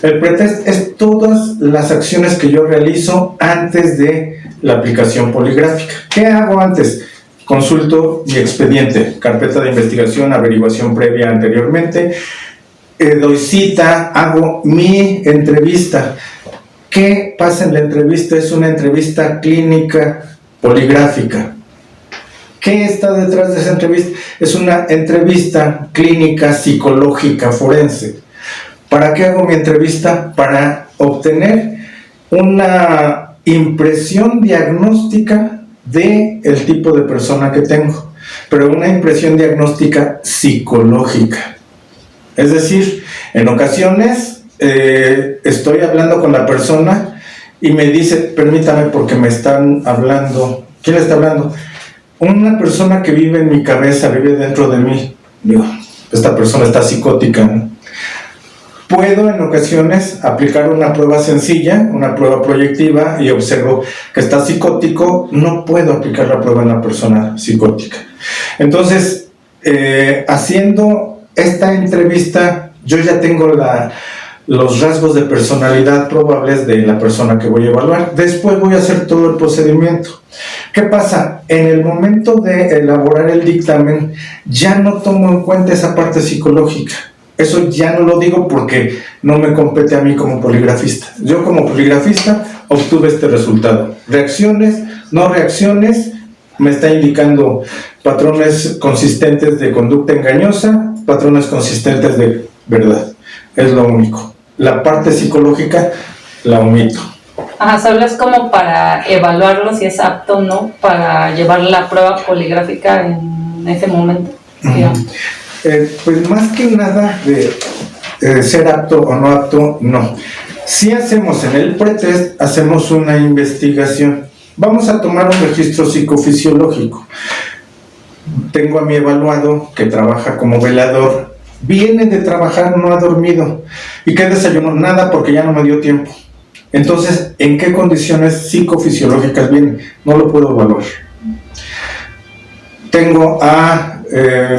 El pretest es todas las acciones que yo realizo antes de la aplicación poligráfica. ¿Qué hago antes? Consulto mi expediente, carpeta de investigación, averiguación previa anteriormente, doy cita, hago mi entrevista. ¿Qué pasa en la entrevista? Es una entrevista clínica poligráfica. ¿Qué está detrás de esa entrevista? Es una entrevista clínica psicológica forense. ¿Para qué hago mi entrevista? Para obtener una impresión diagnóstica del tipo de persona que tengo, pero una impresión diagnóstica psicológica. Es decir, en ocasiones estoy hablando con la persona y me dice, permítame porque me están hablando. ¿Quién le está hablando? Una persona que vive en mi cabeza, vive dentro de mí. Digo, esta persona está psicótica, ¿no? Puedo en ocasiones aplicar una prueba sencilla, una prueba proyectiva, y observo que está psicótico. No puedo aplicar la prueba en una persona psicótica. Entonces, haciendo esta entrevista, yo ya tengo los rasgos de personalidad probables de la persona que voy a evaluar. Después voy a hacer todo el procedimiento. ¿Qué pasa? En el momento de elaborar el dictamen, ya no tomo en cuenta esa parte psicológica. Eso ya no lo digo porque no me compete a mí como poligrafista. Yo como poligrafista obtuve este resultado. Reacciones, no reacciones, me está indicando patrones consistentes de conducta engañosa, patrones consistentes de verdad. Es lo único. La parte psicológica la omito. Ajá, solo es como para evaluarlo si es apto o no para llevar la prueba poligráfica en ese momento, digamos. Pues más que nada de ser apto o no apto, no. Si hacemos en el pretest, hacemos una investigación. Vamos a tomar un registro psicofisiológico. Tengo a mi evaluado que trabaja como velador. Viene de trabajar, no ha dormido. ¿Y qué desayunó? Nada, porque ya no me dio tiempo. Entonces, ¿en qué condiciones psicofisiológicas viene? No lo puedo evaluar. Tengo a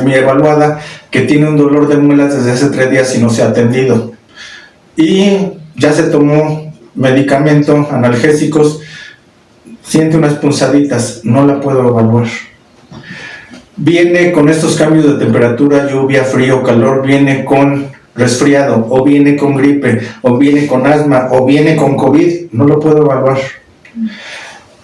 mi evaluada que tiene un dolor de muelas desde hace 3 días y no se ha atendido. Y ya se tomó medicamento, analgésicos, siente unas punzaditas, no la puedo evaluar. Viene con estos cambios de temperatura, lluvia, frío, calor, viene con resfriado, o viene con gripe, o viene con asma, o viene con COVID, no lo puedo evaluar.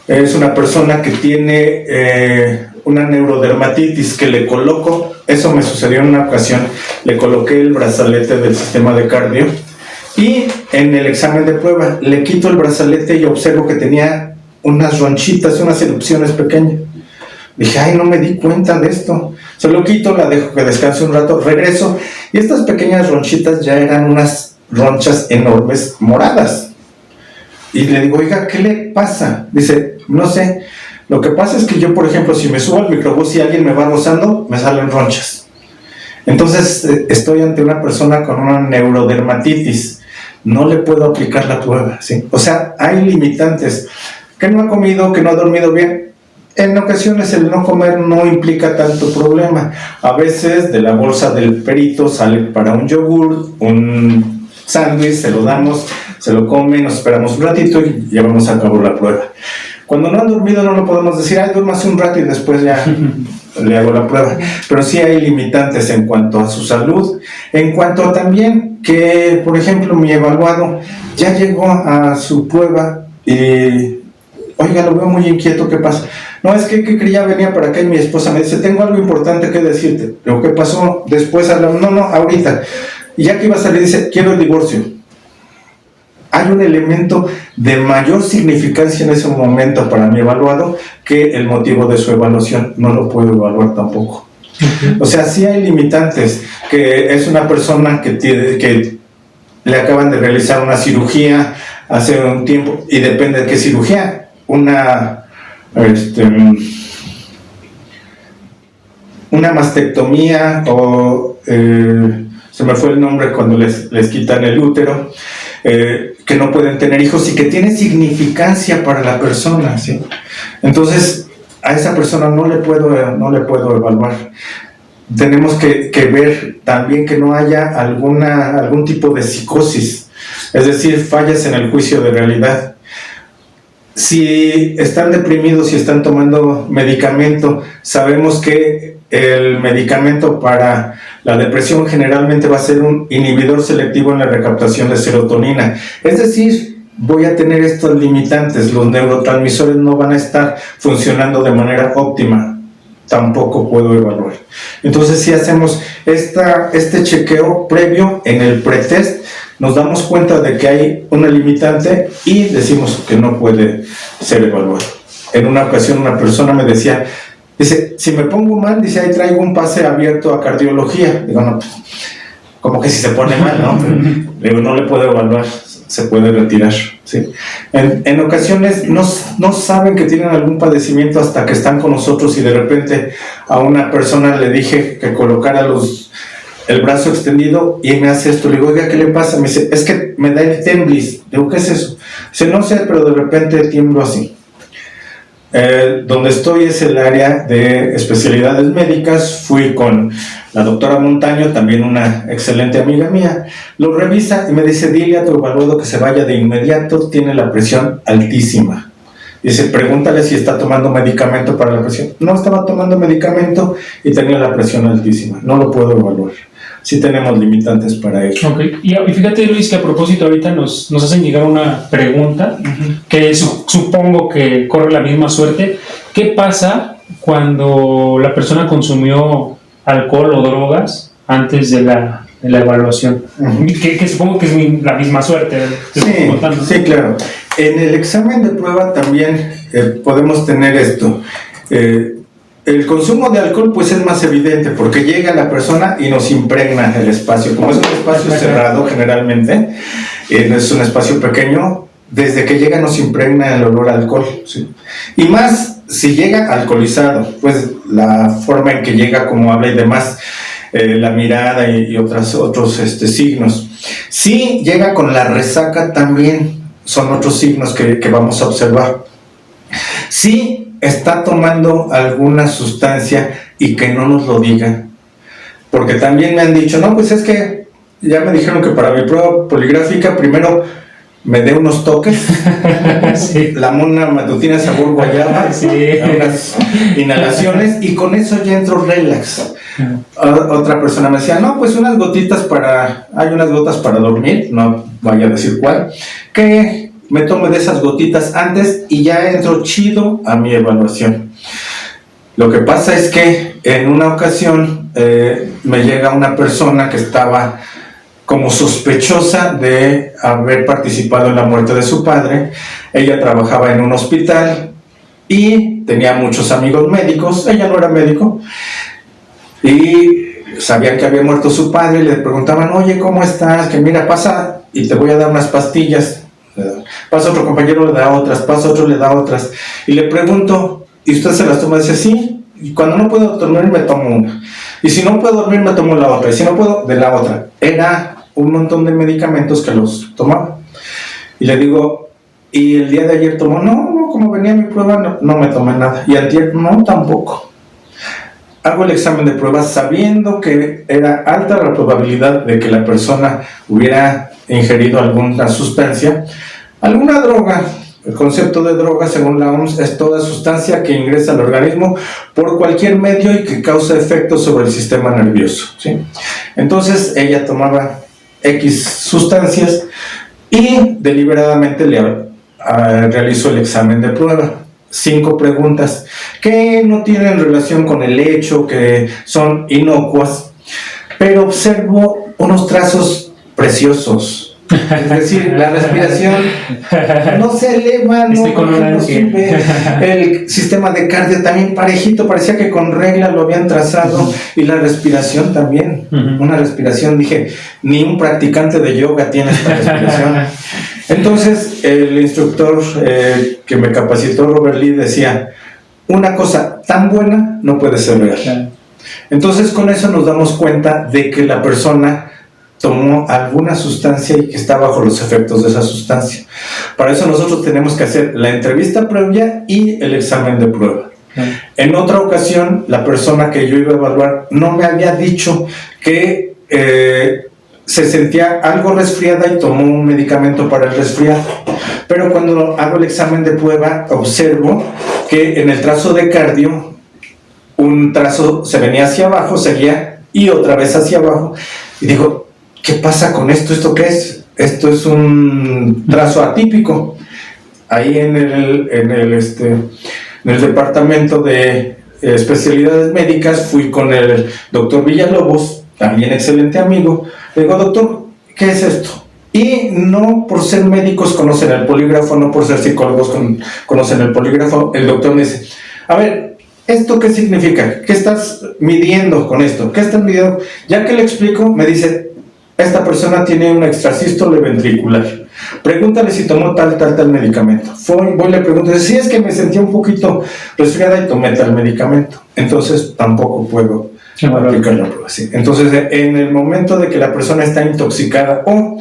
Es una persona que tiene una neurodermatitis que le coloco, eso me sucedió en una ocasión, le coloqué el brazalete del sistema de cardio y en el examen de prueba le quito el brazalete y observo que tenía unas ronchitas, unas erupciones pequeñas. Dije, ay, no me di cuenta de esto. Se lo quito, la dejo que descanse un rato, regreso y estas pequeñas ronchitas ya eran unas ronchas enormes moradas. Y le digo, oiga, ¿qué le pasa? Dice, no sé. Lo que pasa es que yo, por ejemplo, si me subo al microbús y alguien me va rozando, me salen ronchas. Entonces, estoy ante una persona con una neurodermatitis. No le puedo aplicar la prueba, ¿sí? O sea, hay limitantes. Que no ha comido, que no ha dormido bien. En ocasiones el no comer no implica tanto problema. A veces de la bolsa del perito sale para un yogur, un sándwich, se lo damos, se lo come, nos esperamos un ratito y llevamos a cabo la prueba. Cuando no han dormido no lo podemos decir, ay, duérmase un rato y después ya le hago la prueba. Pero sí hay limitantes en cuanto a su salud, en cuanto también que, por ejemplo, mi evaluado ya llegó a su prueba y, oiga, lo veo muy inquieto, ¿qué pasa? No, es que ya venía para acá y mi esposa me dice, tengo algo importante que decirte. Lo que pasó después, no, ahorita. Y ya que iba a salir, dice, quiero el divorcio. Hay un elemento de mayor significancia en ese momento para mi evaluado que el motivo de su evaluación. No lo puedo evaluar tampoco. O sea, sí hay limitantes, que es una persona que le acaban de realizar una cirugía hace un tiempo, y depende de qué cirugía, una mastectomía o se me fue el nombre cuando les quitan el útero, que no pueden tener hijos y que tiene significancia para la persona, ¿sí? Entonces a esa persona no le puedo evaluar. Tenemos que ver también que no haya algún tipo de psicosis, es decir, fallas en el juicio de realidad. Si están deprimidos y están tomando medicamento, sabemos que el medicamento para la depresión generalmente va a ser un inhibidor selectivo en la recaptación de serotonina. Es decir, voy a tener estos limitantes, los neurotransmisores no van a estar funcionando de manera óptima, tampoco puedo evaluar. Entonces, si hacemos este chequeo previo en el pretest, nos damos cuenta de que hay una limitante y decimos que no puede ser evaluado. En una ocasión una persona me decía, dice, si me pongo mal, dice, ahí traigo un pase abierto a cardiología. Digo, no, como que si se pone mal, ¿no? Digo, no le puedo evaluar. se puede retirar, ¿sí? En ocasiones no saben que tienen algún padecimiento hasta que están con nosotros y de repente a una persona le dije que colocara el brazo extendido y me hace esto. Le digo, oiga, ¿qué le pasa? Me dice, es que me da el temblis. Digo, ¿qué es eso? Dice, no sé, pero de repente tiemblo así. Donde estoy es el área de especialidades médicas. Fui con la doctora Montaño, también una excelente amiga mía. Lo revisa y me dice, dile a tu evaluado que se vaya de inmediato, tiene la presión altísima. Dice, pregúntale si está tomando medicamento para la presión. No estaba tomando medicamento y tenía la presión altísima. No lo puedo evaluar. Sí tenemos limitantes para ello. Ok, y fíjate, Luis, que a propósito ahorita nos hacen llegar una pregunta que supongo que corre la misma suerte. ¿Qué pasa cuando la persona consumió alcohol o drogas antes de la evaluación? Que supongo que es la misma suerte. Sí, claro. En el examen de prueba también podemos tener esto. El consumo de alcohol pues es más evidente porque llega la persona y nos impregna el espacio. Como es un espacio cerrado generalmente, es un espacio pequeño, desde que llega nos impregna el olor a alcohol, ¿sí? Y más si llega alcoholizado, pues la forma en que llega, como habla y demás, la mirada y otros signos. Si llega con la resaca también son otros signos que vamos a observar. Si está tomando alguna sustancia y que no nos lo diga, porque también me han dicho, no, pues es que ya me dijeron que para mi prueba poligráfica primero me dé unos toques, sí, la mona matutina sabor guayaba, sí, unas inhalaciones y con eso ya entro relax. Otra persona me decía, no, pues unas gotitas hay unas gotas para dormir, no vaya a decir cuál, que me tomo de esas gotitas antes y ya entro chido a mi evaluación. Lo que pasa es que en una ocasión me llega una persona que estaba como sospechosa de haber participado en la muerte de su padre. Ella trabajaba en un hospital y tenía muchos amigos médicos. Ella no era médico y sabían que había muerto su padre y le preguntaban, oye, ¿cómo estás? Que mira, pasa y te voy a dar unas pastillas. Pasa otro compañero, le da otras, pasa otro, le da otras. Y le pregunto, ¿y usted se las toma? Dice, sí, y cuando no puedo dormir me tomo una. Y si no puedo dormir me tomo la otra. Y si no puedo, de la otra. Era un montón de medicamentos que los tomaba. Y le digo, ¿y el día de ayer tomó? No, como venía mi prueba no me tomé nada. Y antier, no, tampoco. Hago el examen de prueba sabiendo que era alta la probabilidad de que la persona hubiera ingerido alguna sustancia, alguna droga. El concepto de droga, según la OMS, es toda sustancia que ingresa al organismo por cualquier medio y que causa efectos sobre el sistema nervioso, ¿sí? Entonces ella tomaba X sustancias y deliberadamente le realizó el examen de prueba. 5 preguntas que no tienen relación con el hecho, que son inocuas, pero observo unos trazos preciosos. Es decir, la respiración no se eleva, no sube. El sistema de cardio también parejito, parecía que con regla lo habían trazado. Y la respiración también, una respiración, dije, ni un practicante de yoga tiene esta respiración. Entonces el instructor que me capacitó, Robert Lee, decía, una cosa tan buena no puede ser real. Entonces con eso nos damos cuenta de que la persona tomó alguna sustancia y que está bajo los efectos de esa sustancia. Para eso nosotros tenemos que hacer la entrevista previa y el examen de prueba. En otra ocasión, la persona que yo iba a evaluar no me había dicho que se sentía algo resfriada y tomó un medicamento para el resfriado. Pero cuando hago el examen de prueba, observo que en el trazo de cardio, un trazo se venía hacia abajo, seguía y otra vez hacia abajo. Y digo, ¿qué pasa con esto? ¿Esto qué es? Esto es un trazo atípico. Ahí en el departamento de especialidades médicas fui con el doctor Villalobos, también excelente amigo. Le digo, doctor, ¿qué es esto? Y no por ser médicos conocen el polígrafo, no por ser psicólogos conocen el polígrafo. El doctor me dice, a ver, ¿esto qué significa? ¿Qué estás midiendo con esto? ¿Qué estás midiendo? Ya que le explico, me dice, esta persona tiene una extrasístole ventricular. Pregúntale si tomó tal medicamento. Voy y le pregunto, si es que me sentía un poquito resfriada y tomé tal medicamento. Entonces tampoco puedo aplicar la prueba. Sí. Entonces, en el momento de que la persona está intoxicada o,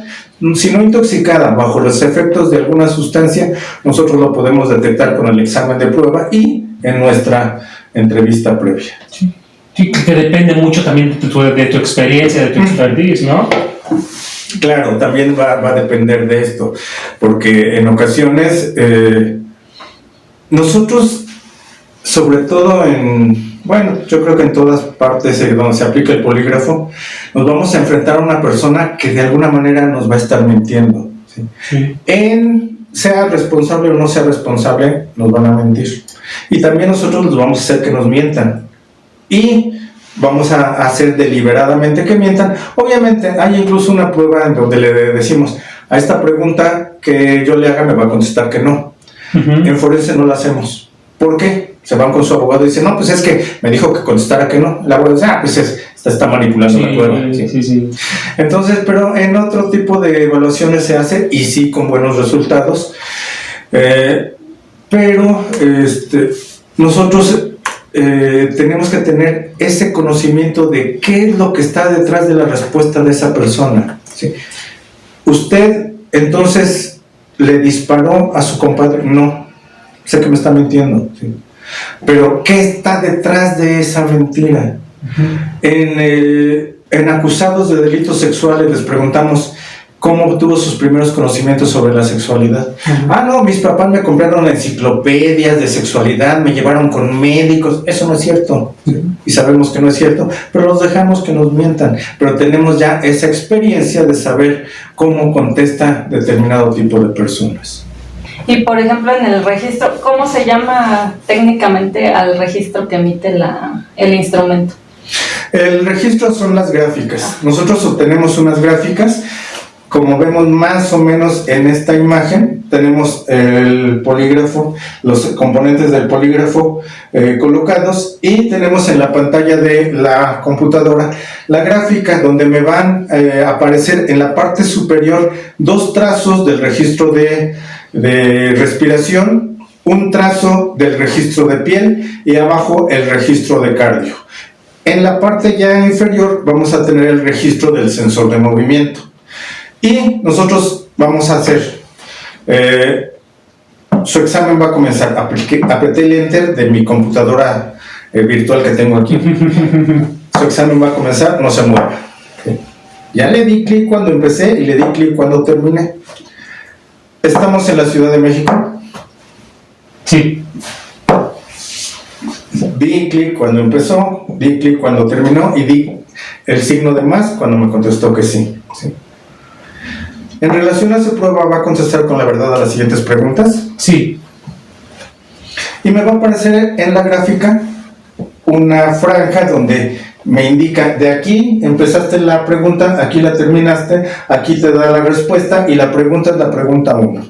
si no intoxicada, bajo los efectos de alguna sustancia, nosotros lo podemos detectar con el examen de prueba y en nuestra entrevista previa. Sí, que depende mucho también de tu experiencia, de tu expertise, ¿no? Claro, también va a depender de esto, porque en ocasiones nosotros, sobre todo yo creo que en todas partes donde se aplica el polígrafo, nos vamos a enfrentar a una persona que de alguna manera nos va a estar mintiendo, ¿sí? Sí. Sea responsable o no sea responsable, nos van a mentir. Y también nosotros los vamos a hacer que nos mientan. Y vamos a hacer deliberadamente que mientan. Obviamente hay incluso una prueba en donde le decimos, a esta pregunta que yo le haga me va a contestar que no. Uh-huh. En forense no la hacemos. ¿Por qué? Se van con su abogado y dicen, no, pues es que me dijo que contestara que no. El abogado dice, pues está manipulando la prueba. Sí. Entonces, pero en otro tipo de evaluaciones se hace, y sí con buenos resultados. Pero nosotros tenemos que tener ese conocimiento de qué es lo que está detrás de la respuesta de esa persona, ¿sí? ¿Usted entonces le disparó a su compadre? No, sé que me está mintiendo, ¿sí? Pero ¿qué está detrás de esa mentira? Uh-huh. En acusados de delitos sexuales les preguntamos cómo obtuvo sus primeros conocimientos sobre la sexualidad. Uh-huh. No, mis papás me compraron enciclopedias de sexualidad, me llevaron con médicos. Eso no es cierto. Uh-huh. Y sabemos que no es cierto, pero los dejamos que nos mientan. Pero tenemos ya esa experiencia de saber cómo contesta determinado tipo de personas. Y por ejemplo, en el registro, ¿cómo se llama técnicamente al registro que emite el instrumento? El registro son las gráficas. Nosotros obtenemos unas gráficas. Como vemos más o menos en esta imagen, tenemos el polígrafo, los componentes del polígrafo colocados, y tenemos en la pantalla de la computadora la gráfica donde me van a aparecer en la parte superior 2 trazos del registro de respiración, un trazo del registro de piel y abajo el registro de cardio. En la parte ya inferior vamos a tener el registro del sensor de movimiento. Y nosotros vamos a hacer, su examen va a comenzar, apreté el enter de mi computadora virtual que tengo aquí. Su examen va a comenzar, no se mueva. ¿Okay? Ya le di clic cuando empecé y le di clic cuando terminé. ¿Estamos en la Ciudad de México? Sí. Di clic cuando empezó, di clic cuando terminó y di el signo de más cuando me contestó que sí. ¿Sí? En relación a su prueba, ¿va a contestar con la verdad a las siguientes preguntas? Sí. Y me va a aparecer en la gráfica una franja donde me indica, de aquí empezaste la pregunta, aquí la terminaste, aquí te da la respuesta y la pregunta es la pregunta 1.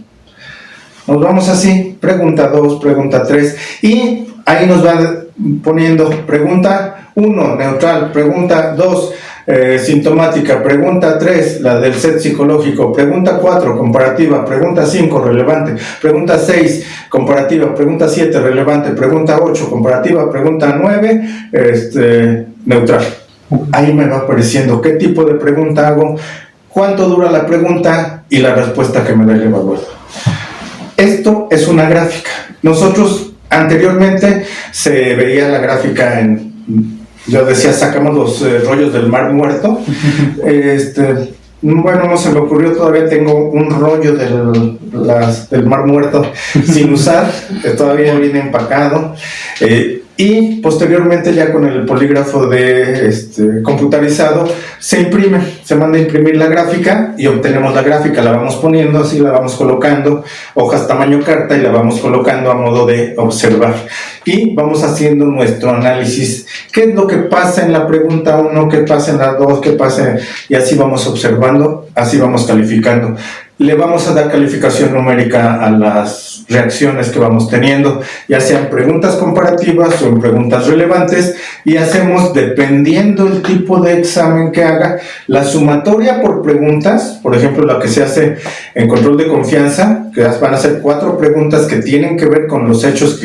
Nos vamos así, pregunta 2, pregunta 3, y ahí nos va poniendo pregunta 1, neutral, pregunta 2, sintomática, pregunta 3, la del set psicológico, pregunta 4, comparativa, pregunta 5, relevante, pregunta 6, comparativa, pregunta 7, relevante, pregunta 8, comparativa, pregunta 9, neutral. Ahí me va apareciendo qué tipo de pregunta hago, cuánto dura la pregunta y la respuesta que me da el evaluador. Esto es una gráfica. Nosotros anteriormente se veía la gráfica yo decía, sacamos los rollos del Mar Muerto. Bueno, no se me ocurrió, todavía tengo un rollo del Mar Muerto sin usar, todavía viene empacado. Y posteriormente ya con el polígrafo computarizado se imprime, se manda a imprimir la gráfica y obtenemos la gráfica, la vamos poniendo así, la vamos colocando, hojas tamaño carta y la vamos colocando a modo de observar. Y vamos haciendo nuestro análisis, qué es lo que pasa en la pregunta 1, qué pasa en la 2, qué pasa, y así vamos observando, así vamos calificando. le vamos a dar calificación numérica a las reacciones que vamos teniendo, ya sean preguntas comparativas o en preguntas relevantes, y hacemos, dependiendo el tipo de examen que haga, la sumatoria por preguntas. Por ejemplo, la que se hace en control de confianza, que van a ser 4 preguntas que tienen que ver con los hechos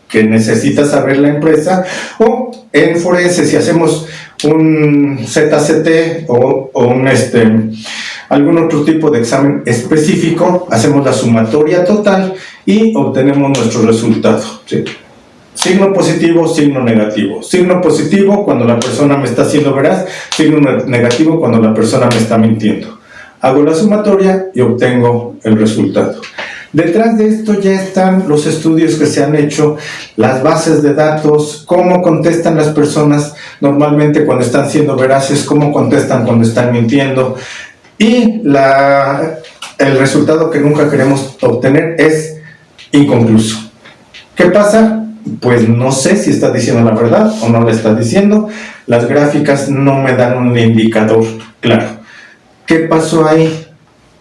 que necesita saber la empresa, o en forense, si hacemos un ZCT o un algún otro tipo de examen específico, hacemos la sumatoria total y obtenemos nuestro resultado, ¿sí? Signo positivo, signo negativo. Signo positivo cuando la persona me está siendo veraz, signo negativo cuando la persona me está mintiendo. Hago la sumatoria y obtengo el resultado. Detrás de esto ya están los estudios que se han hecho, las bases de datos, cómo contestan las personas normalmente cuando están siendo veraces, cómo contestan cuando están mintiendo. Y el resultado que nunca queremos obtener es inconcluso. ¿Qué pasa? Pues no sé si está diciendo la verdad o no la está diciendo. Las gráficas no me dan un indicador claro. ¿Qué pasó ahí?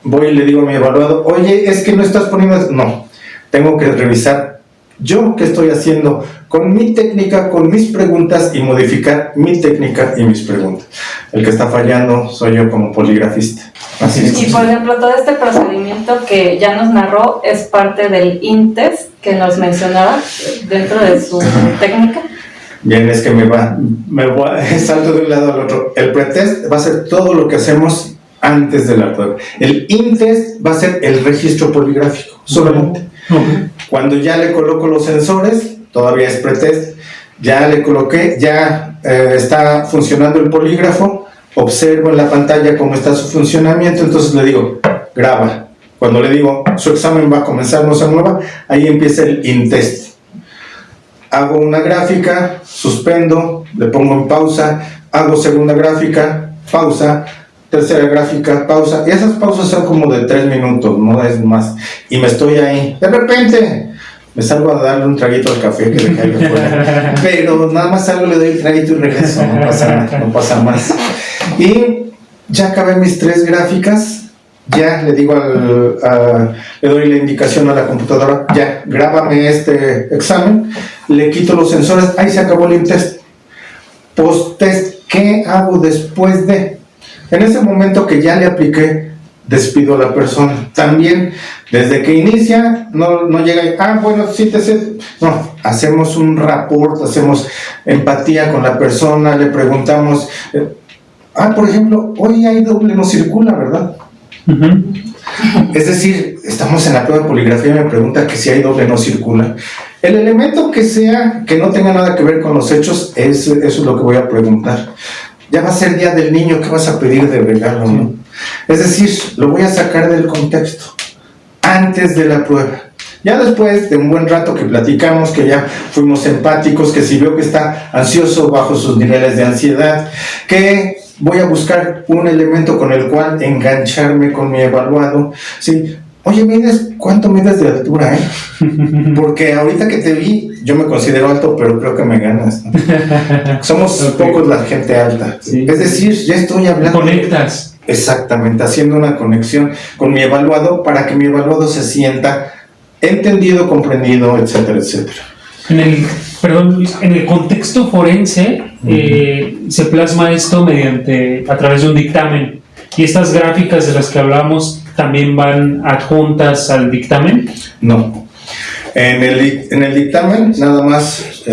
Voy y le digo a mi evaluado, oye, es que no estás poniendo... No, tengo que revisar yo qué estoy haciendo con mi técnica, con mis preguntas, y modificar mi técnica y mis preguntas. El que está fallando soy yo como poligrafista. Así es. Y por ejemplo, todo este procedimiento que ya nos narró es parte del INTEST que nos mencionaba dentro de su técnica. Bien, es que me voy salto de un lado al otro. El pretest va a ser todo lo que hacemos antes de la prueba. El INTEST va a ser el registro poligráfico, solamente. Cuando ya le coloco los sensores, todavía es pretest, ya le coloqué, ya está funcionando el polígrafo, observo en la pantalla cómo está su funcionamiento, entonces le digo, graba. Cuando le digo, su examen va a comenzar, no se mueva, ahí empieza el INTEST. Hago una gráfica, suspendo, le pongo en pausa, hago segunda gráfica, pausa, tercera gráfica, pausa, y esas pausas son como de 3 minutos, no es más, y me estoy ahí, de repente me salgo a darle un traguito al café que dejé ahí afuera, pero nada más salgo, le doy el traguito y regreso, no pasa más, y ya acabé mis 3 gráficas, ya le digo le doy la indicación a la computadora, ya, grábame este examen, le quito los sensores, ahí se acabó el INTEST. Post-test, ¿qué hago después de? En ese momento que ya le apliqué, despido a la persona. También, desde que inicia, no llega, bueno, sí te sé. No, hacemos un rapport, hacemos empatía con la persona, le preguntamos, por ejemplo, hoy hay doble no circula, ¿verdad? Uh-huh. Es decir, estamos en la prueba de poligrafía y me pregunta que si hay doble no circula. El elemento que sea, que no tenga nada que ver con los hechos, eso es lo que voy a preguntar. Ya va a ser Día del Niño, ¿qué vas a pedir de regalo, no? Es decir, lo voy a sacar del contexto, antes de la prueba. Ya después de un buen rato que platicamos, que ya fuimos empáticos, que si veo que está ansioso bajo sus niveles de ansiedad, que voy a buscar un elemento con el cual engancharme con mi evaluado, ¿sí? Oye, ¿cuánto mides de altura, Porque ahorita que te vi, yo me considero alto, pero creo que me ganas, ¿no? Somos pocos la gente alta. Sí. Es decir, ya estoy hablando... Conectas. Exactamente, haciendo una conexión con mi evaluado para que mi evaluado se sienta entendido, comprendido, etcétera, etcétera. En el contexto forense se plasma esto a través de un dictamen, y estas gráficas de las que hablamos también van adjuntas al dictamen. No, en el dictamen nada más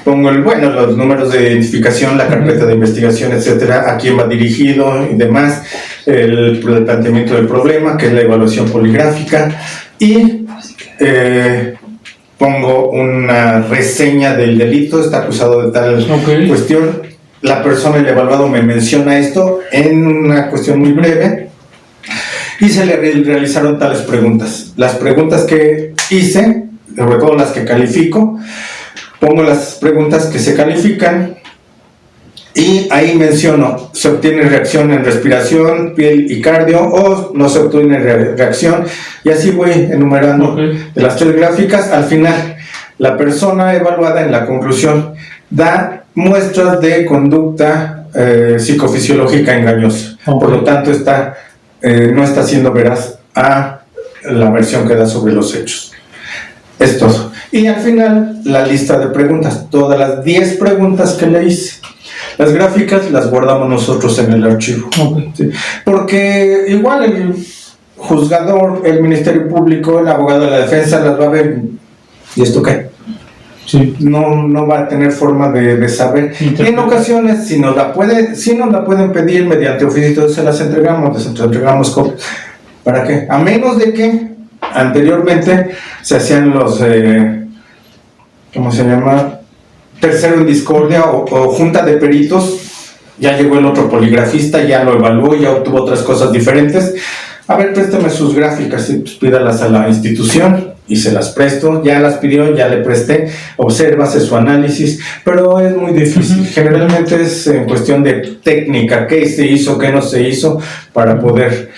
pongo los números de identificación, la carpeta de investigación, etcétera, a quién va dirigido y demás, el planteamiento del problema, que es la evaluación poligráfica, y pongo una reseña del delito, está acusado de tal cuestión. La persona, el evaluado, me menciona esto en una cuestión muy breve y se le realizaron tales preguntas. Las preguntas que hice, sobre todo las que califico, pongo las preguntas que se califican y ahí menciono, se obtiene reacción en respiración, piel y cardio, o no se obtiene reacción, y así voy enumerando de las 3 gráficas. Al final, la persona evaluada en la conclusión da muestras de conducta psicofisiológica engañosa. Por lo tanto, está no está siendo veraz a la versión que da sobre los hechos. Es todo. Y al final, la lista de preguntas, todas las 10 preguntas que le hice. Las gráficas las guardamos nosotros en el archivo. Okay. ¿Sí? Porque igual el juzgador, el Ministerio Público, el abogado de la defensa las va a ver. ¿Y esto qué? Sí. No va a tener forma de saber. Y en ocasiones, si nos la pueden pedir mediante oficio, se las entregamos copias. ¿Para qué? A menos de que anteriormente se hacían los, ¿cómo se llama? Tercero en discordia o junta de peritos. Ya llegó el otro poligrafista, ya lo evaluó, ya obtuvo otras cosas diferentes. A ver, préstame sus gráficas, y pues pídalas a la institución y se las presto. Ya las pidió, ya le presté, observa, hace su análisis, pero es muy difícil. Generalmente es en cuestión de técnica, qué se hizo, qué no se hizo, para poder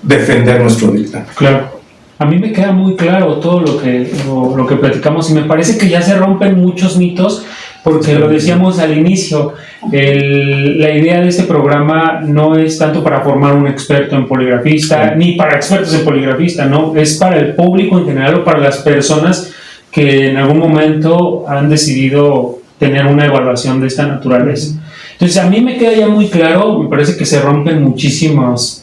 defender nuestro dictamen. Claro. A mí me queda muy claro todo lo que platicamos y me parece que ya se rompen muchos mitos porque lo decíamos al inicio, la idea de este programa no es tanto para formar un experto en poligrafista, ni para expertos en poligrafista, no, es para el público en general o para las personas que en algún momento han decidido tener una evaluación de esta naturaleza. Entonces a mí me queda ya muy claro, me parece que se rompen muchísimos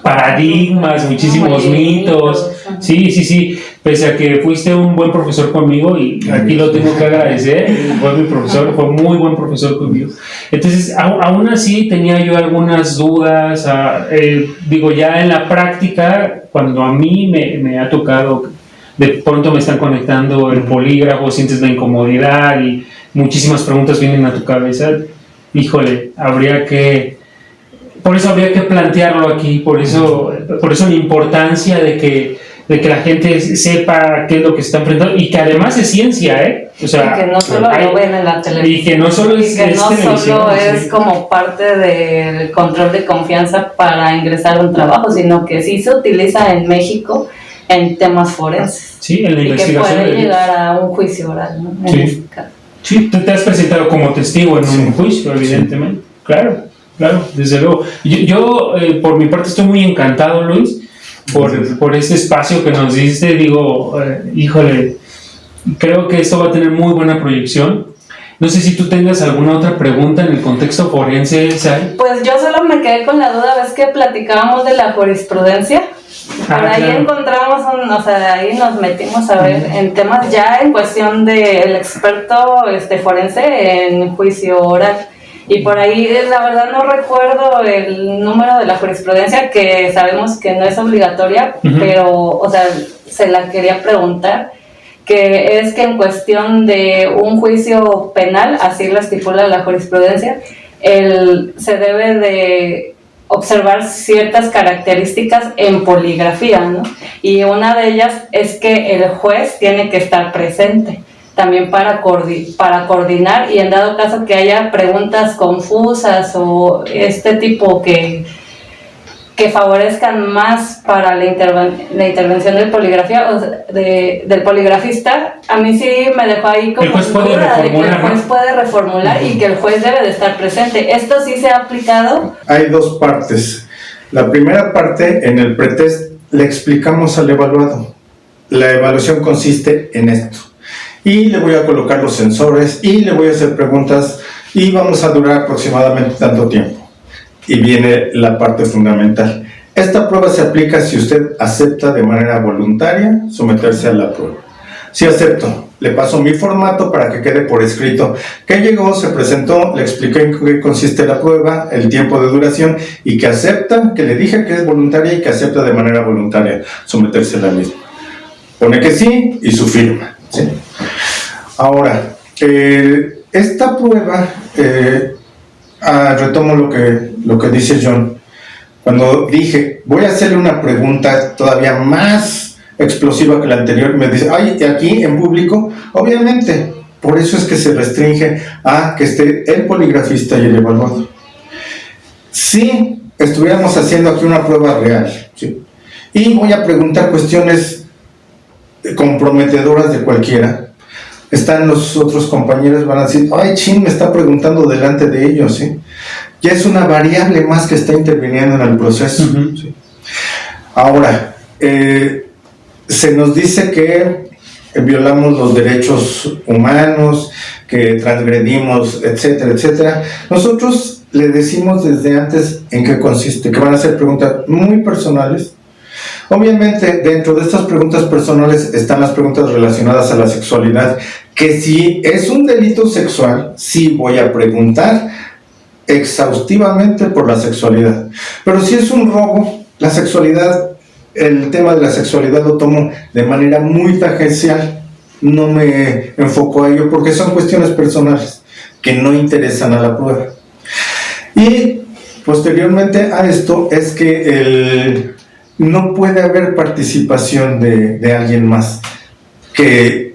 paradigmas, muchísimos mitos. Sí, pese a que fuiste un buen profesor conmigo y aquí lo tengo que agradecer, fue mi profesor, fue muy buen profesor conmigo. Entonces, aún así tenía yo algunas dudas, ya en la práctica, cuando a mí me ha tocado, de pronto me están conectando el polígrafo, sientes la incomodidad y muchísimas preguntas vienen a tu cabeza, híjole, por eso habría que plantearlo aquí, por eso la importancia de que la gente sepa qué es lo que se está enfrentando y que además es ciencia, o sea, y que no solo lo ven en la televisión, y que no solo es como parte del control de confianza para ingresar a un trabajo, sino que sí se utiliza en México en temas forenses. Sí, en la investigación. Y que puede llegar a un juicio oral, ¿no? En este caso. Sí, te has presentado como testigo en un juicio, evidentemente. Claro, desde luego. Yo por mi parte estoy muy encantado, Luis, por este espacio que nos diste. Digo, híjole, creo que esto va a tener muy buena proyección. No sé si tú tengas alguna otra pregunta en el contexto forense, Sari. Pues yo solo me quedé con la duda, ves que platicábamos de la jurisprudencia. Por ahí encontramos, ahí nos metimos a ver en temas ya en cuestión del experto forense en juicio oral. Y por ahí, la verdad, no recuerdo el número de la jurisprudencia, que sabemos que no es obligatoria, pero, se la quería preguntar, que es que en cuestión de un juicio penal, así lo estipula la jurisprudencia, se debe de observar ciertas características en poligrafía, ¿no? Y una de ellas es que el juez tiene que estar presente también para coordinar, y en dado caso que haya preguntas confusas o este tipo que favorezcan más para la intervención del del poligrafista, a mí sí me dejó ahí como duda de que el juez puede reformular y que el juez debe de estar presente. ¿Esto sí se ha aplicado? Hay dos partes. La primera parte, en el pretest, le explicamos al evaluado. La evaluación consiste en esto. Y le voy a colocar los sensores y le voy a hacer preguntas y vamos a durar aproximadamente tanto tiempo. Y viene la parte fundamental. Esta prueba se aplica si usted acepta de manera voluntaria someterse a la prueba. Si acepto, le paso mi formato para que quede por escrito que llegó, se presentó, le expliqué en qué consiste la prueba, el tiempo de duración y que acepta, que le dije que es voluntaria y que acepta de manera voluntaria someterse a la misma. Pone que sí y su firma, ¿sí? Ahora, esta prueba, retomo lo que dice John, cuando dije, voy a hacerle una pregunta todavía más explosiva que la anterior, me dice, ay, aquí en público, obviamente, por eso es que se restringe a que esté el poligrafista y el evaluado. Si estuviéramos haciendo aquí una prueba real, ¿sí? Y voy a preguntar cuestiones comprometedoras de cualquiera, están los otros compañeros, van a decir, ay, chin, me está preguntando delante de ellos, ¿sí? ya es una variable más que está interviniendo en el proceso. Ujú. ¿Sí? Ahora, se nos dice que violamos los derechos humanos, que transgredimos, etcétera, etcétera. Nosotros le decimos desde antes en qué consiste, que van a ser preguntas muy personales. Obviamente, dentro de estas preguntas personales están las preguntas relacionadas a la sexualidad, que si es un delito sexual, sí voy a preguntar exhaustivamente por la sexualidad. Pero si es un robo, la sexualidad, el tema de la sexualidad lo tomo de manera muy tangencial, no me enfoco a ello porque son cuestiones personales que no interesan a la prueba. Y posteriormente a esto es que no puede haber participación de alguien más que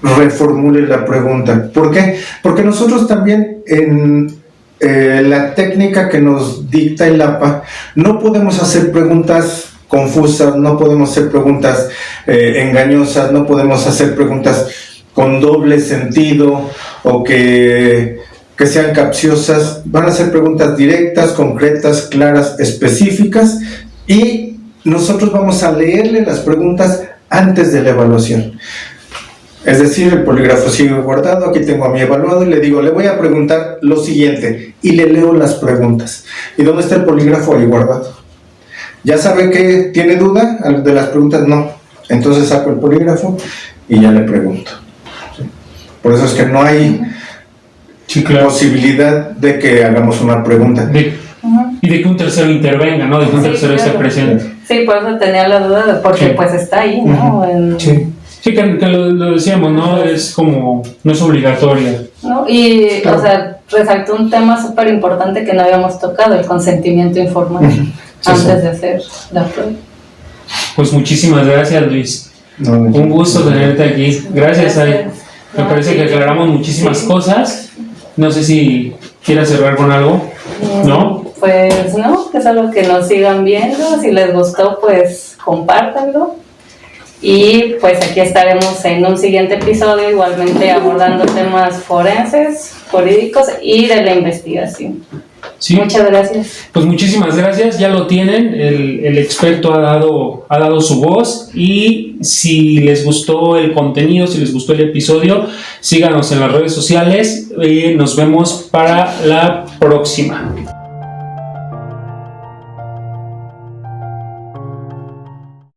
reformule la pregunta. ¿Por qué? Porque nosotros también en la técnica que nos dicta el APA no podemos hacer preguntas confusas, no podemos hacer preguntas engañosas, no podemos hacer preguntas con doble sentido o que sean capciosas. Van a ser preguntas directas, concretas, claras, específicas, y nosotros vamos a leerle las preguntas antes de la evaluación. Es decir, el polígrafo sigue guardado, aquí tengo a mi evaluado y le digo, le voy a preguntar lo siguiente, y le leo las preguntas. ¿Y dónde está el polígrafo ahí guardado? ¿Ya sabe que tiene duda de las preguntas? No. Entonces saco el polígrafo y ya le pregunto. ¿Sí? Por eso es que no hay posibilidad de que hagamos una pregunta. Y de que un tercero intervenga, ¿no? De que un tercero esté presente. Sí, por eso tenía la duda, porque pues está ahí, ¿no? Sí, que lo decíamos, ¿no? Es como, no es obligatoria. ¿No? Y, o sea, resaltó un tema súper importante que no habíamos tocado, el consentimiento informado, antes de hacer la prueba. Pues muchísimas gracias, Luis. Un gusto tenerte aquí. Gracias. Me parece que aclaramos muchísimas cosas. No sé si quieras cerrar con algo, ¿no? Pues no, que es algo que nos sigan viendo. Si les gustó, pues compártanlo. Y pues aquí estaremos en un siguiente episodio, igualmente abordando temas forenses, jurídicos y de la investigación. Sí. Muchas gracias. Pues muchísimas gracias, ya lo tienen, el experto ha dado su voz, y si les gustó el contenido, si les gustó el episodio, síganos en las redes sociales y nos vemos para la próxima.